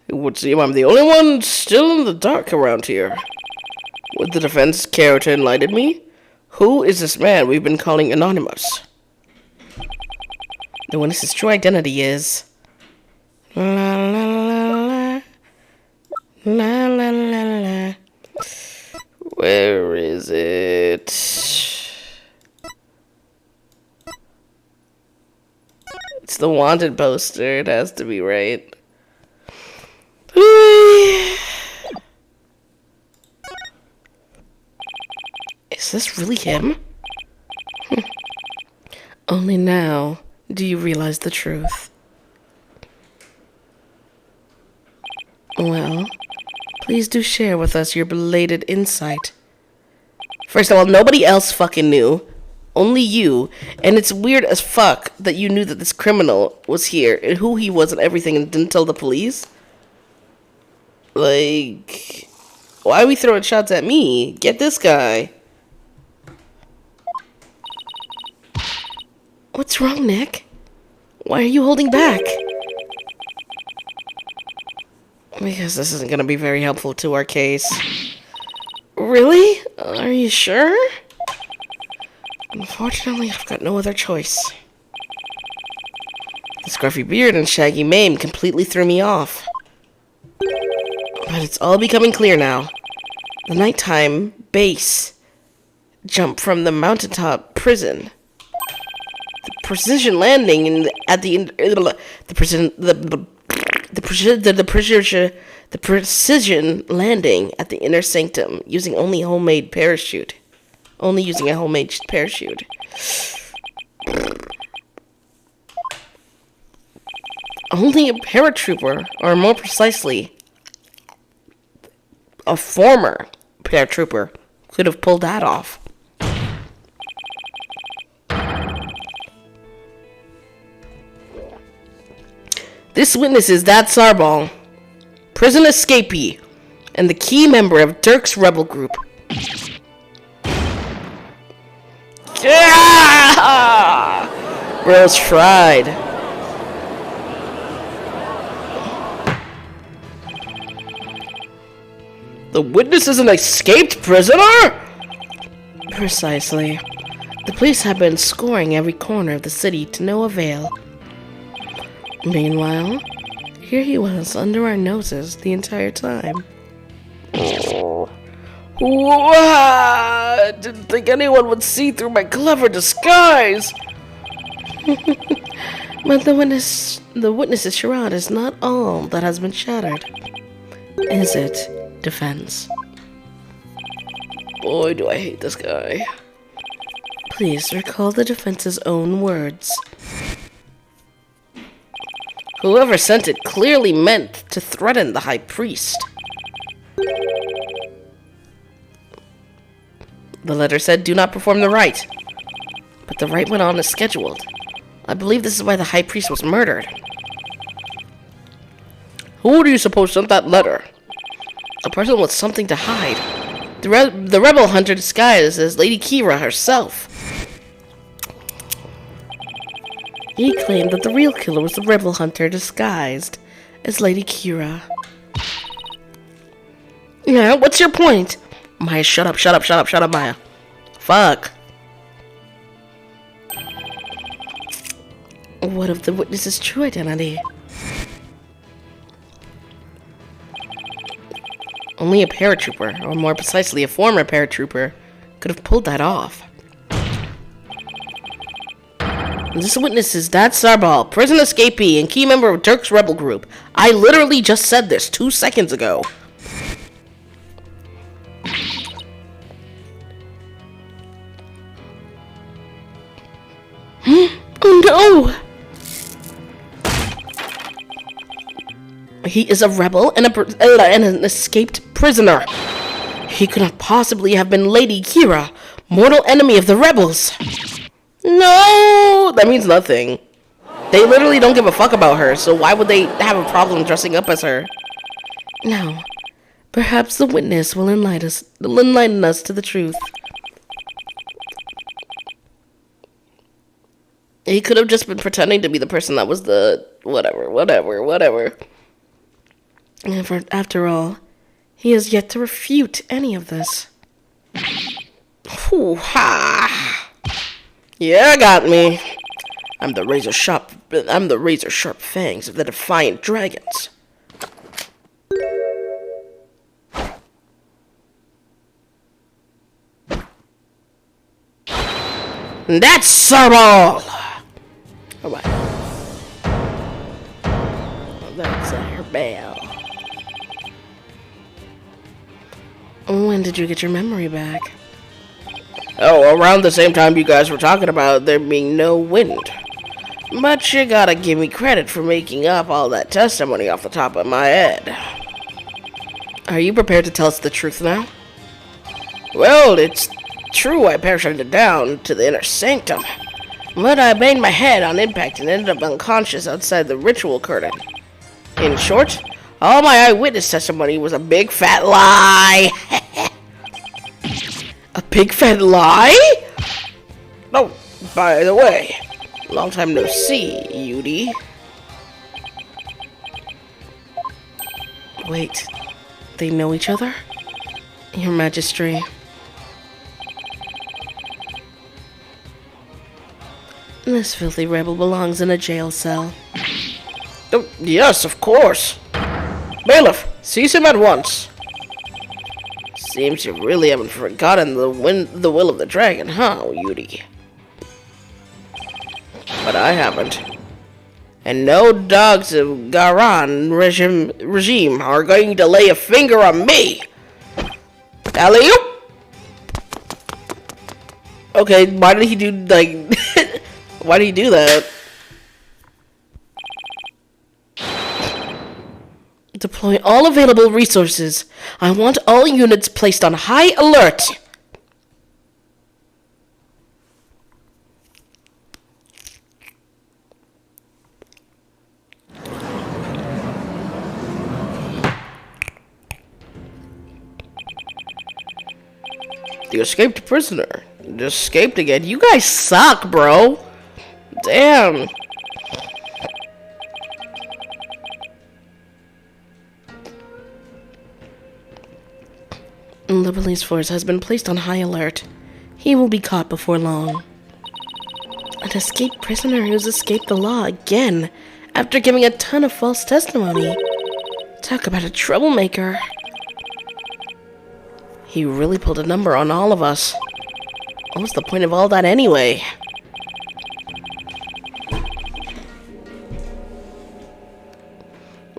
It would seem I'm the only one still in the dark around here. Would the defense care to enlighten me? Who is this man we've been calling Anonymous? The witness's true identity is... La la la la. La la la la. Where is it? It's the wanted poster. It has to be right. Is this really him? Only now do you realize the truth. Well, please do share with us your belated insight. First of all, nobody else fucking knew. Only you. And it's weird as fuck that you knew that this criminal was here and who he was and everything and didn't tell the police. Like, why are we throwing shots at me? Get this guy. What's wrong, Nick? Why are you holding back? Because this isn't going to be very helpful to our case. Really? Are you sure? Unfortunately, I've got no other choice. The scruffy beard and shaggy mane completely threw me off. But it's all becoming clear now. The nighttime base jump from the mountaintop prison. The precision landing at the precision landing at the inner sanctum using only a homemade parachute. Only using a homemade parachute. Only a paratrooper, or more precisely, a former paratrooper, could have pulled that off. This witness is Dad Sarball, prison escapee, and the key member of Dirk's rebel group. Yeah! Bro's fried. The witness is an escaped prisoner? Precisely. The police have been scoring every corner of the city to no avail. Meanwhile, here he was under our noses the entire time. I didn't think anyone would see through my clever disguise. But the witness's charade is not all that has been shattered. Is it, defense? Boy, do I hate this guy. Please recall the defense's own words. Whoever sent it clearly meant to threaten the high priest. The letter said, "Do not perform the rite." But the rite went on as scheduled. I believe this is why the high priest was murdered. Who do you suppose sent that letter? A person with something to hide. The rebel hunter disguised as Lady Kira herself. He claimed that the real killer was the rebel hunter disguised as Lady Kira. Yeah, what's your point? Maya, shut up, Maya. Fuck. What of the witness's true identity? Only a paratrooper, or more precisely a former paratrooper, could have pulled that off. This witness is Dad Sarbal, prison escapee and key member of Turk's rebel group. I literally just said this 2 seconds ago. Oh no! He is a rebel and an escaped prisoner. He could not possibly have been Lady Kira, mortal enemy of the rebels. No! That means nothing. They literally don't give a fuck about her, so why would they have a problem dressing up as her? Now, perhaps the witness will enlighten us to the truth. He could have just been pretending to be the person that was the... whatever. And after all, he has yet to refute any of this. Hoo-ha! Yeah, got me. I'm the razor sharp fangs of the defiant dragons. That's Sarbal! Alright. Well, that's her bell. When did you get your memory back? Oh, around the same time you guys were talking about there being no wind. But you gotta give me credit for making up all that testimony off the top of my head. Are you prepared to tell us the truth now? Well, it's true I parachuted down to the inner sanctum, but I banged my head on impact and ended up unconscious outside the ritual curtain. In short, all my eyewitness testimony was a big fat lie. A big fat lie? Oh, by the way, long time no see, Yudi. Wait, they know each other? Your Majesty. This filthy rebel belongs in a jail cell. Oh, yes, of course. Bailiff, seize him at once. Seems you really haven't forgotten the will of the dragon, huh, Yudi? But I haven't. And no dogs of Garan regime are going to lay a finger on me. Alley-oop! Okay, why did he do, like... why did he do that? Deploy all available resources. I want all units placed on high alert. The escaped prisoner just escaped again. You guys suck, bro. Damn. The police force has been placed on high alert. He will be caught before long. An escaped prisoner who's escaped the law again after giving a ton of false testimony. Talk about a troublemaker. He really pulled a number on all of us. What was the point of all that anyway?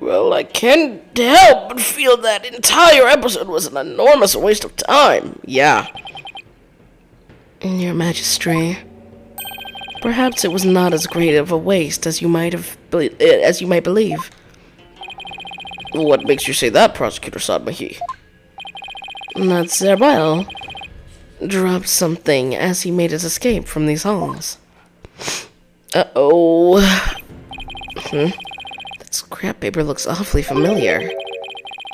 Well, I can't help but feel that entire episode was an enormous waste of time. Yeah. Your Majesty, perhaps it was not as great of a waste as you might believe. What makes you say that, Prosecutor Sadmahi? That's Sarbal. dropped something as he made his escape from these halls. Uh-oh. That scrap paper looks awfully familiar.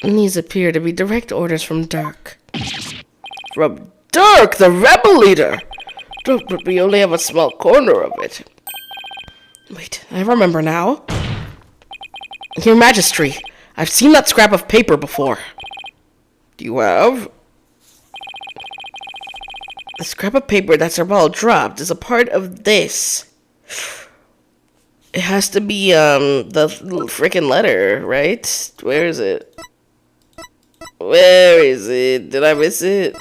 These appear to be direct orders from Dirk. From Dirk, the rebel leader! But we only have a small corner of it. Wait, I remember now. Your Majesty, I've seen that scrap of paper before. You have? The scrap of paper that Sir Ball dropped is a part of this. It has to be, the freaking letter, right? Where is it? Where is it? Did I miss it?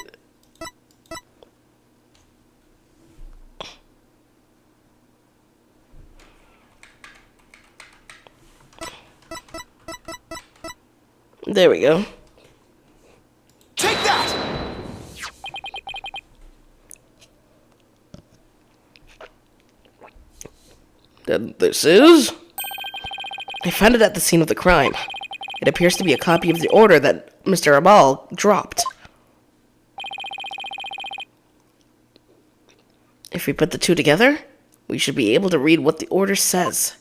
There we go. Take that! This is? I found it at the scene of the crime. It appears to be a copy of the order that Mr. Abal dropped. If we put the two together, we should be able to read what the order says.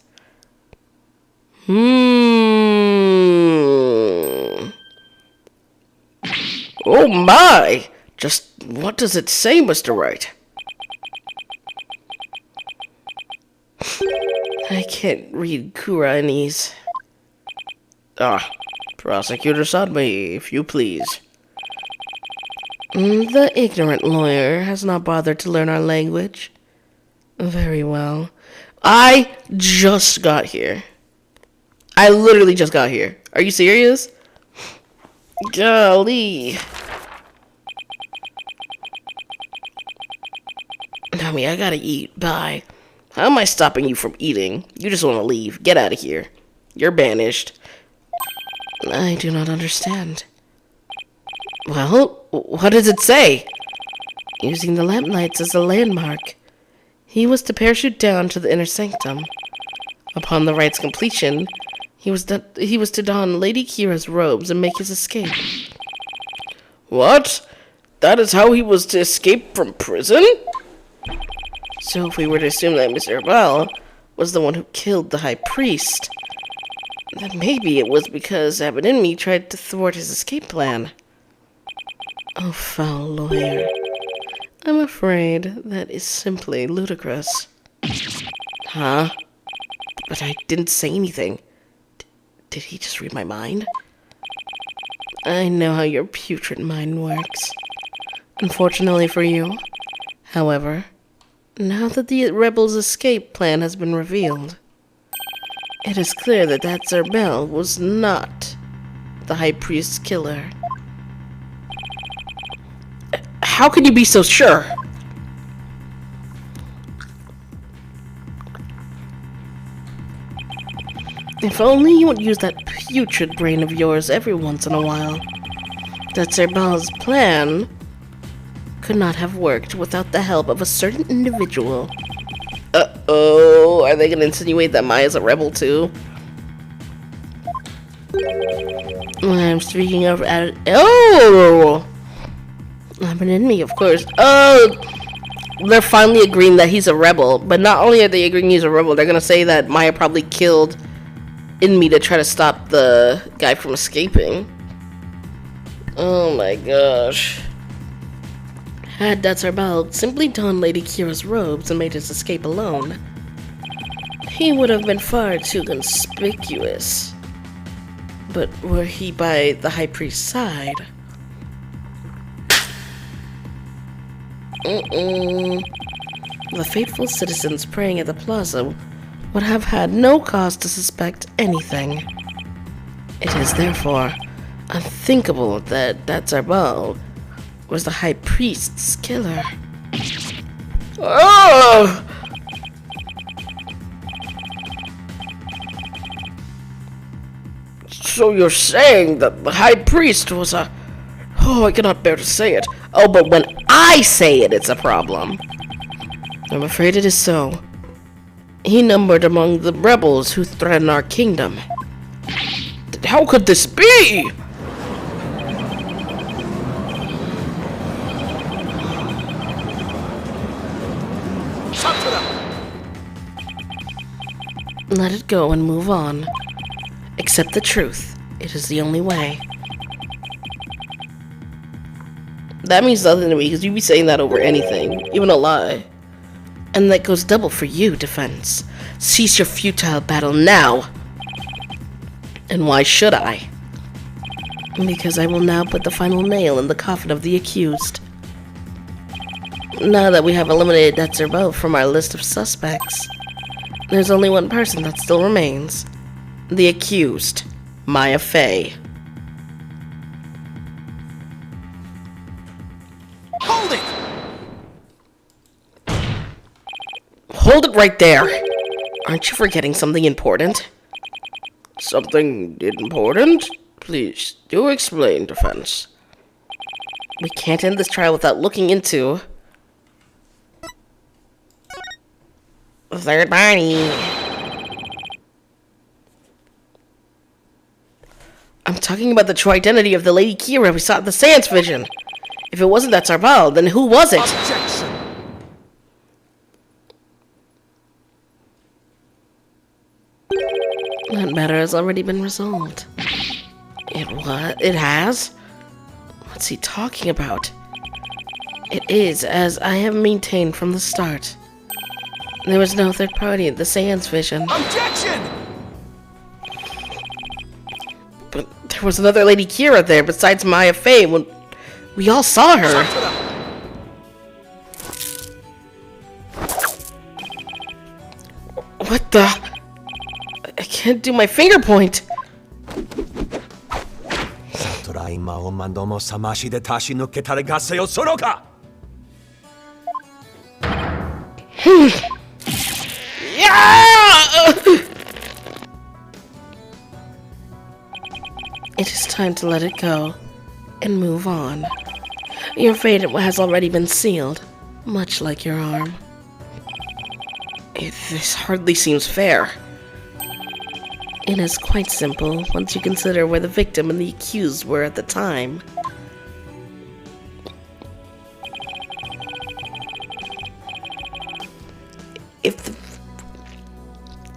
Oh my! Just what does it say, Mr. Wright? I can't read Kuranese. Prosecutor Sadme, if you please. The ignorant lawyer has not bothered to learn our language. Very well. I just got here. I literally just got here. Are you serious? Golly. Nami, I gotta eat. Bye. How am I stopping you from eating? You just want to leave. Get out of here. You're banished. I do not understand. Well, what does it say? Using the lamp lights as a landmark, he was to parachute down to the inner sanctum. Upon the rite's completion, he was to don Lady Kira's robes and make his escape. What? That is how he was to escape from prison? So if we were to assume that Mr. Abal was the one who killed the High Priest, then maybe it was because Abedinmi tried to thwart his escape plan. Oh, foul lawyer. I'm afraid that is simply ludicrous. Huh? But I didn't say anything. Did he just read my mind? I know how your putrid mind works. Unfortunately for you, however, now that the rebels' escape plan has been revealed, it is clear that Zerbel was not the High Priest's killer. How can you be so sure? If only you would use that putrid brain of yours every once in a while. Zerbel's plan could not have worked without the help of a certain individual. Uh-oh, are they gonna insinuate that Maya's a rebel too? I'm speaking of Abedinmi, of course. Oh, they're finally agreeing that he's a rebel, but not only are they agreeing he's a rebel, they're gonna say that Maya probably killed Inmi to try to stop the guy from escaping. Oh my gosh. Had Zerbel simply donned Lady Kira's robes and made his escape alone, he would have been far too conspicuous. But were he by the High Priest's side? The faithful citizens praying at the plaza would have had no cause to suspect anything. It is therefore unthinkable that Zerbel was the High Priest's killer. Oh! So you're saying that the High Priest was a... Oh, I cannot bear to say it. Oh, but when I say it, it's a problem. I'm afraid it is so. He numbered among the rebels who threaten our kingdom. How could this be? Let it go and move on. Accept the truth. It is the only way. That means nothing to me, because you be saying that over anything, even a lie. And that goes double for you, Defense. Cease your futile battle now! And why should I? Because I will now put the final nail in the coffin of the accused. Now that we have eliminated Detzer from our list of suspects, there's only one person that still remains. The accused, Maya Fey. Hold it! Hold it right there! Aren't you forgetting something important? Something important? Please, do explain, Defense. We can't end this trial without looking into the third party. I'm talking about the true identity of the Lady Kira we saw in the Seance vision. If it wasn't that Sarbal, then who was it? Objection! That matter has already been resolved. It what? It has? What's he talking about? It is, as I have maintained from the start. There was no third party in the Seance vision. Objection! But there was another Lady Kira there besides Maya Fey when we all saw her. Shut it up! What the? I can't do my finger point. トライマオマンドもさましで足し抜けたれがせよそのか It is time to let it go and move on. Your fate has already been sealed, much like your arm. This hardly seems fair. It is quite simple once you consider where the victim and the accused were at the time.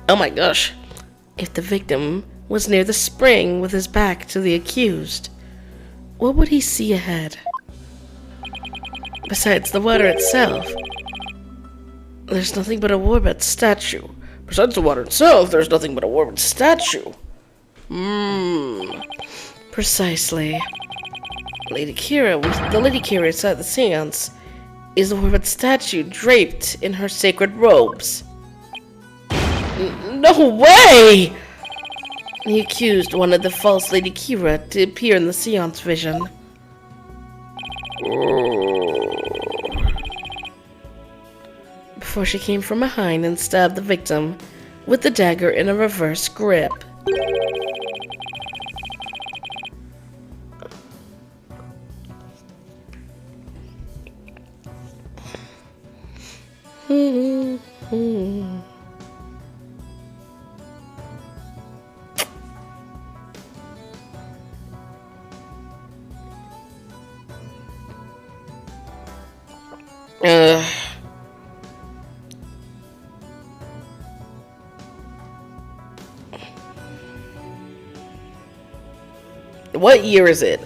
Oh my gosh. If the victim was near the spring with his back to the accused, what would he see ahead? Besides the water itself, there's nothing but a Warbot statue. Besides the water itself, there's nothing but a Warbot statue. Precisely. The Lady Kira inside the seance is the Warbot statue draped in her sacred robes. No way! The accused wanted the false Lady Kira to appear in the seance vision. Before she came from behind and stabbed the victim with the dagger in a reverse grip. What year is it?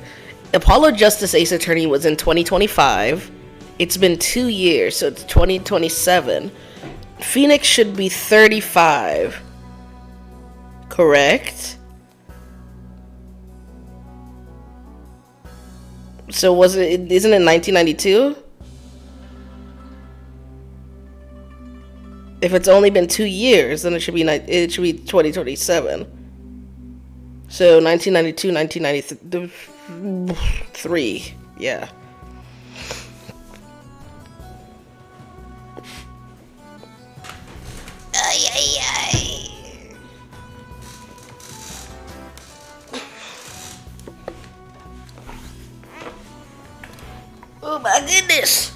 Apollo Justice Ace Attorney was in 2025. It's been 2 years, so it's 2027. Phoenix should be 35. Correct? So isn't it 1992? If it's only been 2 years, then it should be 2027. So 1992, 1993, yeah. Ay, ay, ay. Oh my goodness.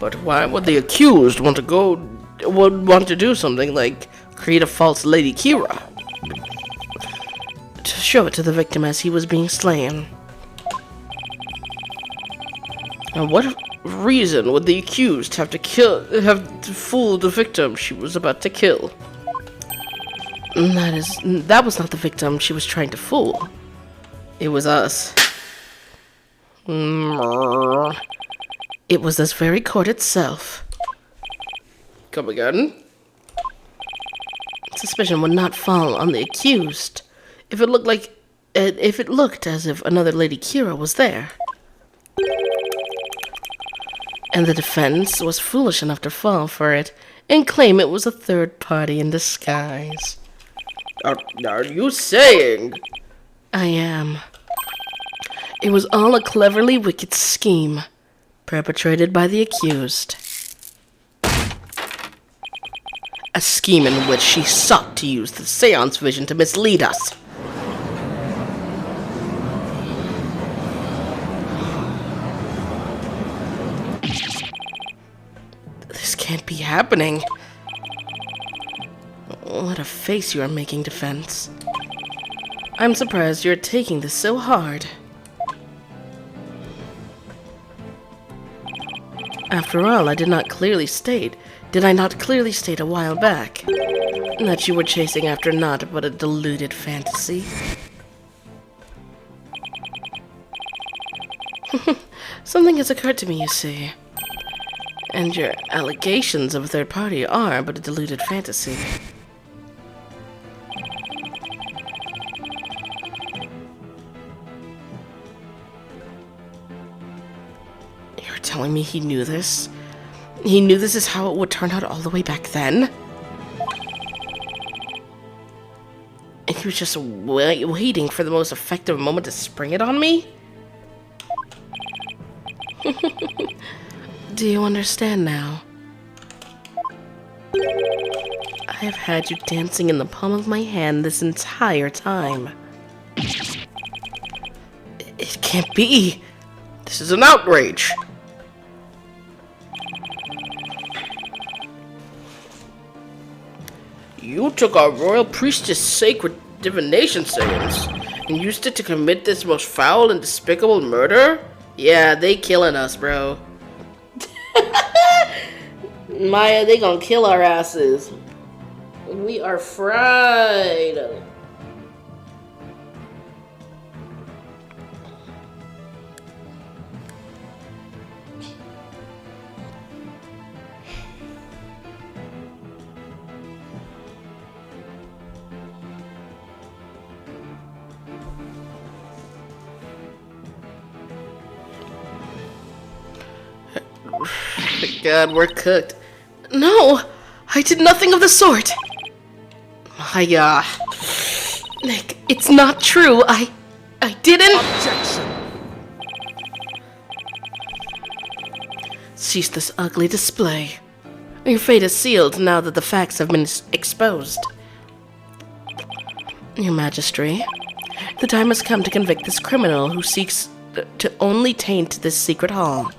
But why would the accused want to do something like create a false Lady Kira? To show it to the victim as he was being slain. And what reason would the accused have to fool the victim she was about to kill? That was not the victim she was trying to fool. It was us. It was this very court itself. Come again? Suspicion would not fall on the accused if it looked as if another Lady Kira was there. And the defense was foolish enough to fall for it and claim it was a third party in disguise. Are you saying? I am. It was all a cleverly wicked scheme, perpetrated by the accused. A scheme in which she sought to use the seance vision to mislead us. This can't be happening. What a face you are making, defense. I'm surprised you're taking this so hard. After all, did I not clearly state a while back that you were chasing after naught but a deluded fantasy? Something has occurred to me, you see. And your allegations of a third party are but a deluded fantasy. You're telling me he knew this? He knew this is how it would turn out all the way back then? And he was just waiting for the most effective moment to spring it on me? Do you understand now? I have had you dancing in the palm of my hand this entire time. It can't be! This is an outrage! You took our royal priestess' sacred divination seance and used it to commit this most foul and despicable murder? Yeah, they killing us, bro. Maya, they gonna kill our asses. We are fried. God, we're cooked. No, I did nothing of the sort. Nick, it's not true. I didn't. Objection! Cease this ugly display. Your fate is sealed now that the facts have been exposed. Your Majesty, the time has come to convict this criminal who seeks to only taint this secret hall.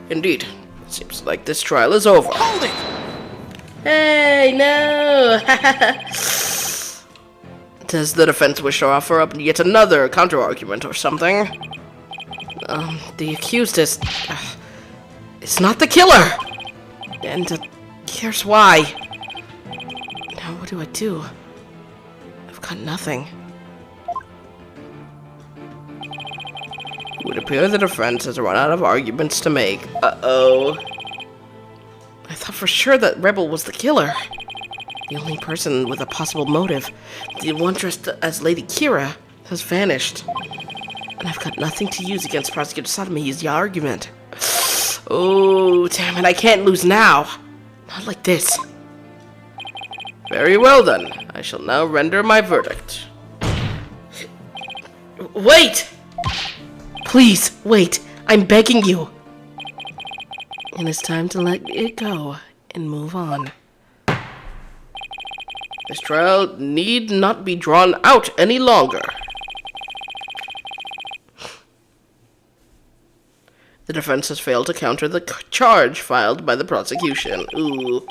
Indeed. It seems like this trial is over. Hold it! Hey, no! Does the defense wish to offer up yet another counter-argument or something? The accused is not the killer! And here's why. Now what do I do? I've got nothing. It would appear the defense has run out of arguments to make. Uh-oh. I thought for sure that Rebel was the killer. The only person with a possible motive, the one dressed as Lady Kira, has vanished. And I've got nothing to use against Prosecutor Sotoma's argument. Oh, damn it, I can't lose now. Not like this. Very well then. I shall now render my verdict. Wait! Please, wait. I'm begging you. And it's time to let it go and move on. This trial need not be drawn out any longer. The defense has failed to counter the charge filed by the prosecution. Ooh.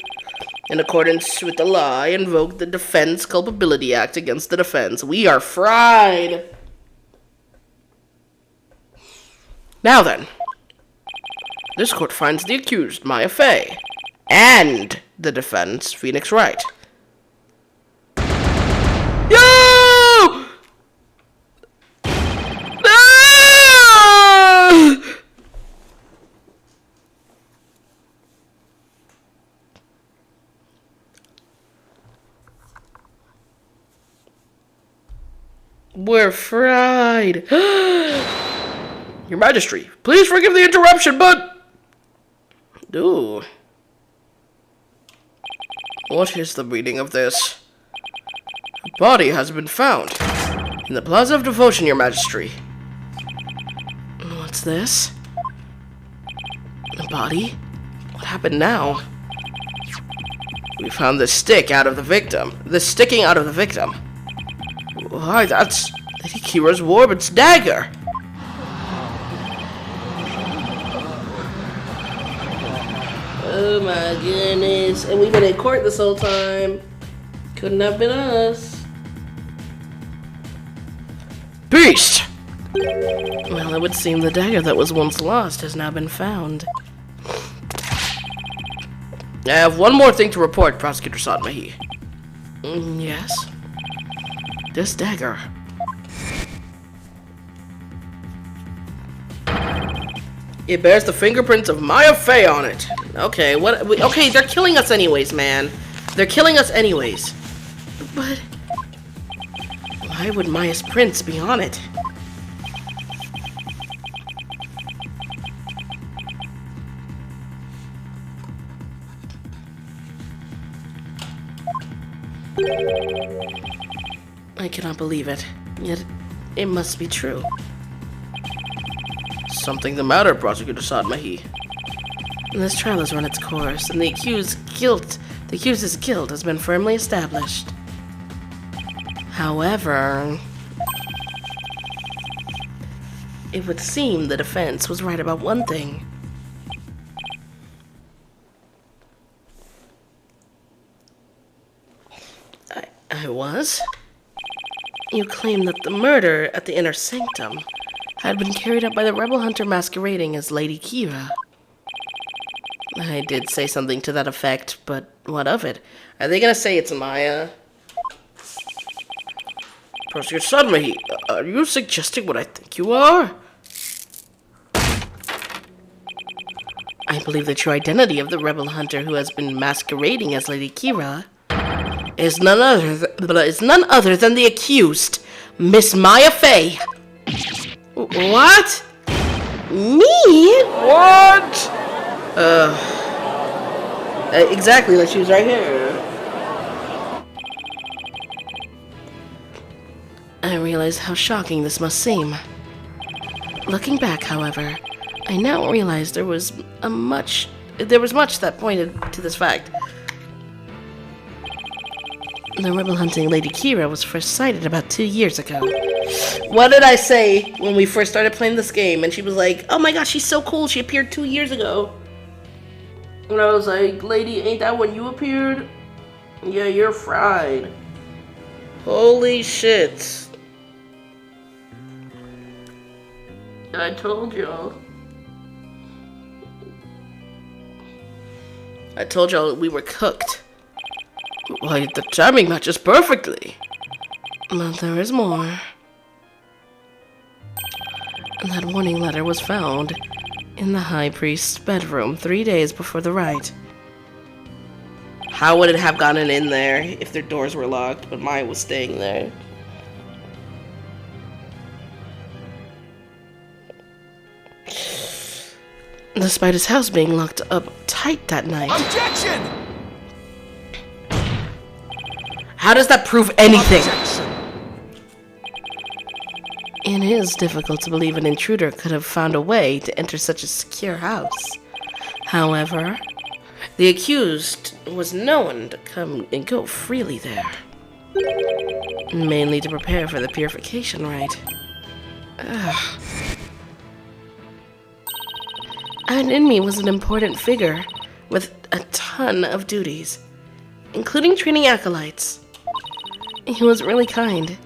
In accordance with the law, I invoke the Defense Culpability Act against the defense. We are fried. Now then, this court finds the accused, Maya Fey, and the defense, Phoenix Wright. Yo! Ah! We're fried. Your Majesty, please forgive the interruption, but... Ooh. What is the meaning of this? A body has been found in the Plaza of Devotion, Your Majesty. What's this? A body? What happened now? We found the stick out of the victim. The sticking out of the victim. Why, that's Lady Kira's Warbit's dagger. Oh my goodness. And we've been in court this whole time. Couldn't have been us. Beast! Well, it would seem the dagger that was once lost has now been found. I have one more thing to report, Prosecutor Sadmahi. Yes? This dagger. It bears the fingerprints of Maya Fey on it. Okay, okay, they're killing us anyways, man. They're killing us anyways. But why would Maya's prints be on it? I cannot believe it. Yet, it must be true. Something the matter, Prosecutor Sadmahi? This trial has run its course, and the accused's guilt has been firmly established. However, it would seem the defense was right about one thing. I was? You claim that the murder at the Inner Sanctum had been carried out by the rebel hunter masquerading as Lady Kira. I did say something to that effect, but what of it? Are they gonna say it's Maya? Prosecutor Sadmahi, are you suggesting what I think you are? I believe the true identity of the rebel hunter who has been masquerading as Lady Kira is none other than the accused, Miss Maya Fey. What? Me? What? Exactly, like she was right here. I realize how shocking this must seem. Looking back, however, I now realize there was much that pointed to this fact. The rebel hunting Lady Kira was first sighted about 2 years ago. What did I say when we first started playing this game? And she was like, oh my gosh, she's so cool. She appeared 2 years ago. And I was like, lady, ain't that when you appeared? Yeah, you're fried. Holy shit. I told y'all. I told y'all we were cooked. Why, the timing matches perfectly. But there is more. That warning letter was found in the High Priest's bedroom 3 days before the rite. How would it have gotten in there if their doors were locked, but mine was staying there? Despite his house being locked up tight that night. Objection! How does that prove anything? Objection! It is difficult to believe an intruder could have found a way to enter such a secure house. However, The accused was known to come and go freely there, mainly to prepare for the purification rite. And in me was an important figure with a ton of duties, including training acolytes. He was really kind,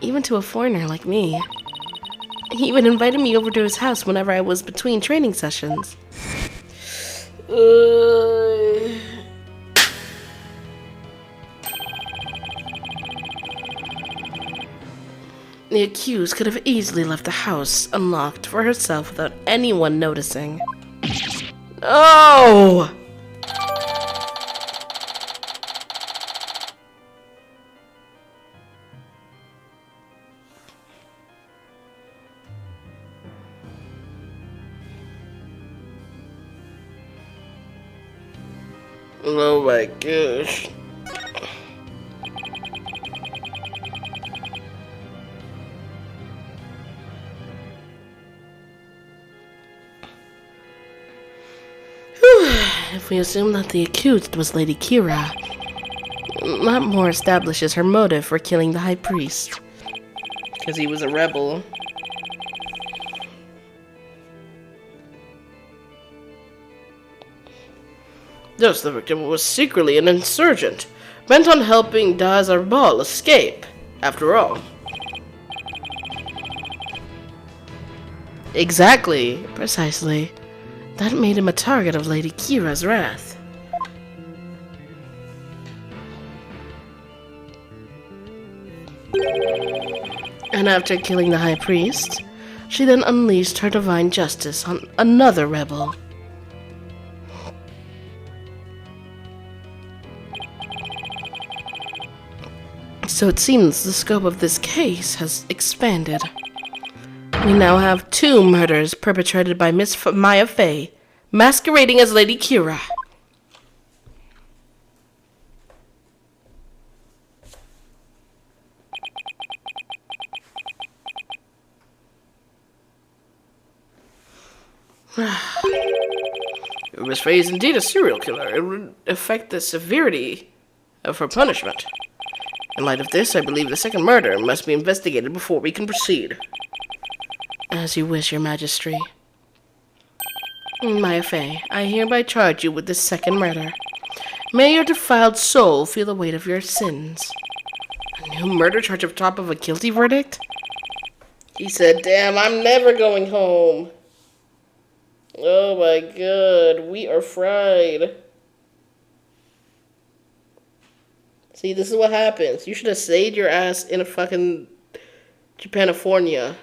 even to a foreigner like me. He even invited me over to his house whenever I was between training sessions. The accused could have easily left the house unlocked for herself without anyone noticing. Oh! Oh my gosh. If we assume that the accused was Lady Kira, that more establishes her motive for killing the High Priest. Because he was a rebel. Thus, the victim was secretly an insurgent, bent on helping Dazar Bal escape, after all. Exactly, precisely. That made him a target of Lady Kira's wrath. And after killing the High Priest, she then unleashed her divine justice on another rebel. So it seems the scope of this case has expanded. We now have 2 murders perpetrated by Miss Maya Fey, masquerading as Lady Kira. Miss Fey is indeed a serial killer. It would affect the severity of her punishment. In light of this, I believe the second murder must be investigated before we can proceed. As you wish, Your Majesty. Maya Fey, I hereby charge you with this second murder. May your defiled soul feel the weight of your sins. A new murder charge on top of a guilty verdict? He said, damn, I'm never going home. Oh my god, we are fried. See, this is what happens. You should have stayed your ass in a fucking Japanifornia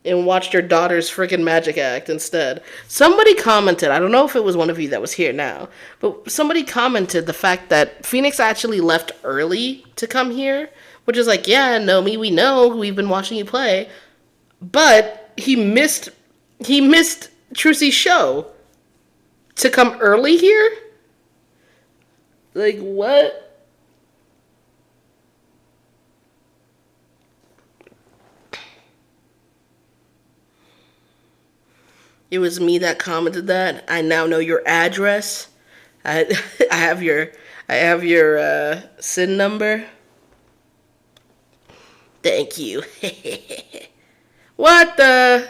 and watched your daughter's freaking magic act instead. Somebody commented, I don't know if it was one of you that was here now, but somebody commented the fact that Phoenix actually left early to come here, which is like, yeah, Nomi, we know, we've been watching you play, but he missed Trucy's show to come early here? Like, what? It was me that commented that. I now know your address. I have your SIN number. Thank you. What the?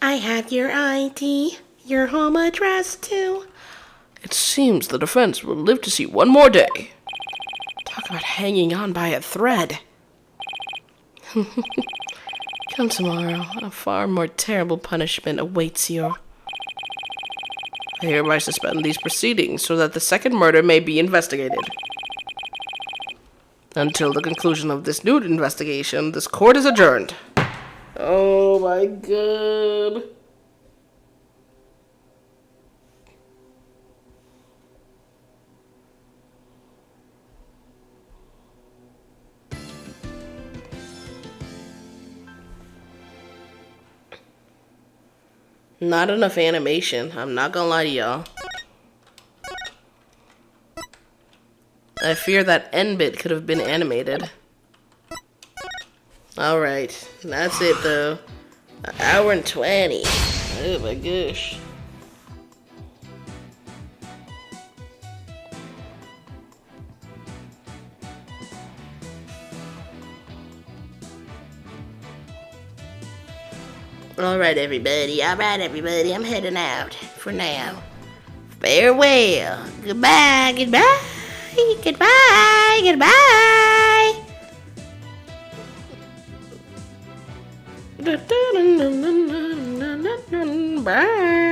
I have your ID, your home address too. It seems the defense will live to see one more day. Talk about hanging on by a thread. Come tomorrow, a far more terrible punishment awaits you. I hereby suspend these proceedings so that the second murder may be investigated. Until the conclusion of this new investigation, this court is adjourned. Oh my god. Not enough animation. I'm not gonna lie to y'all. I fear that end bit could have been animated. Alright, that's it though. An hour and 20. Oh my gosh. Alright, everybody. I'm heading out for now. Farewell. Goodbye. Goodbye. Goodbye. Goodbye. Bye.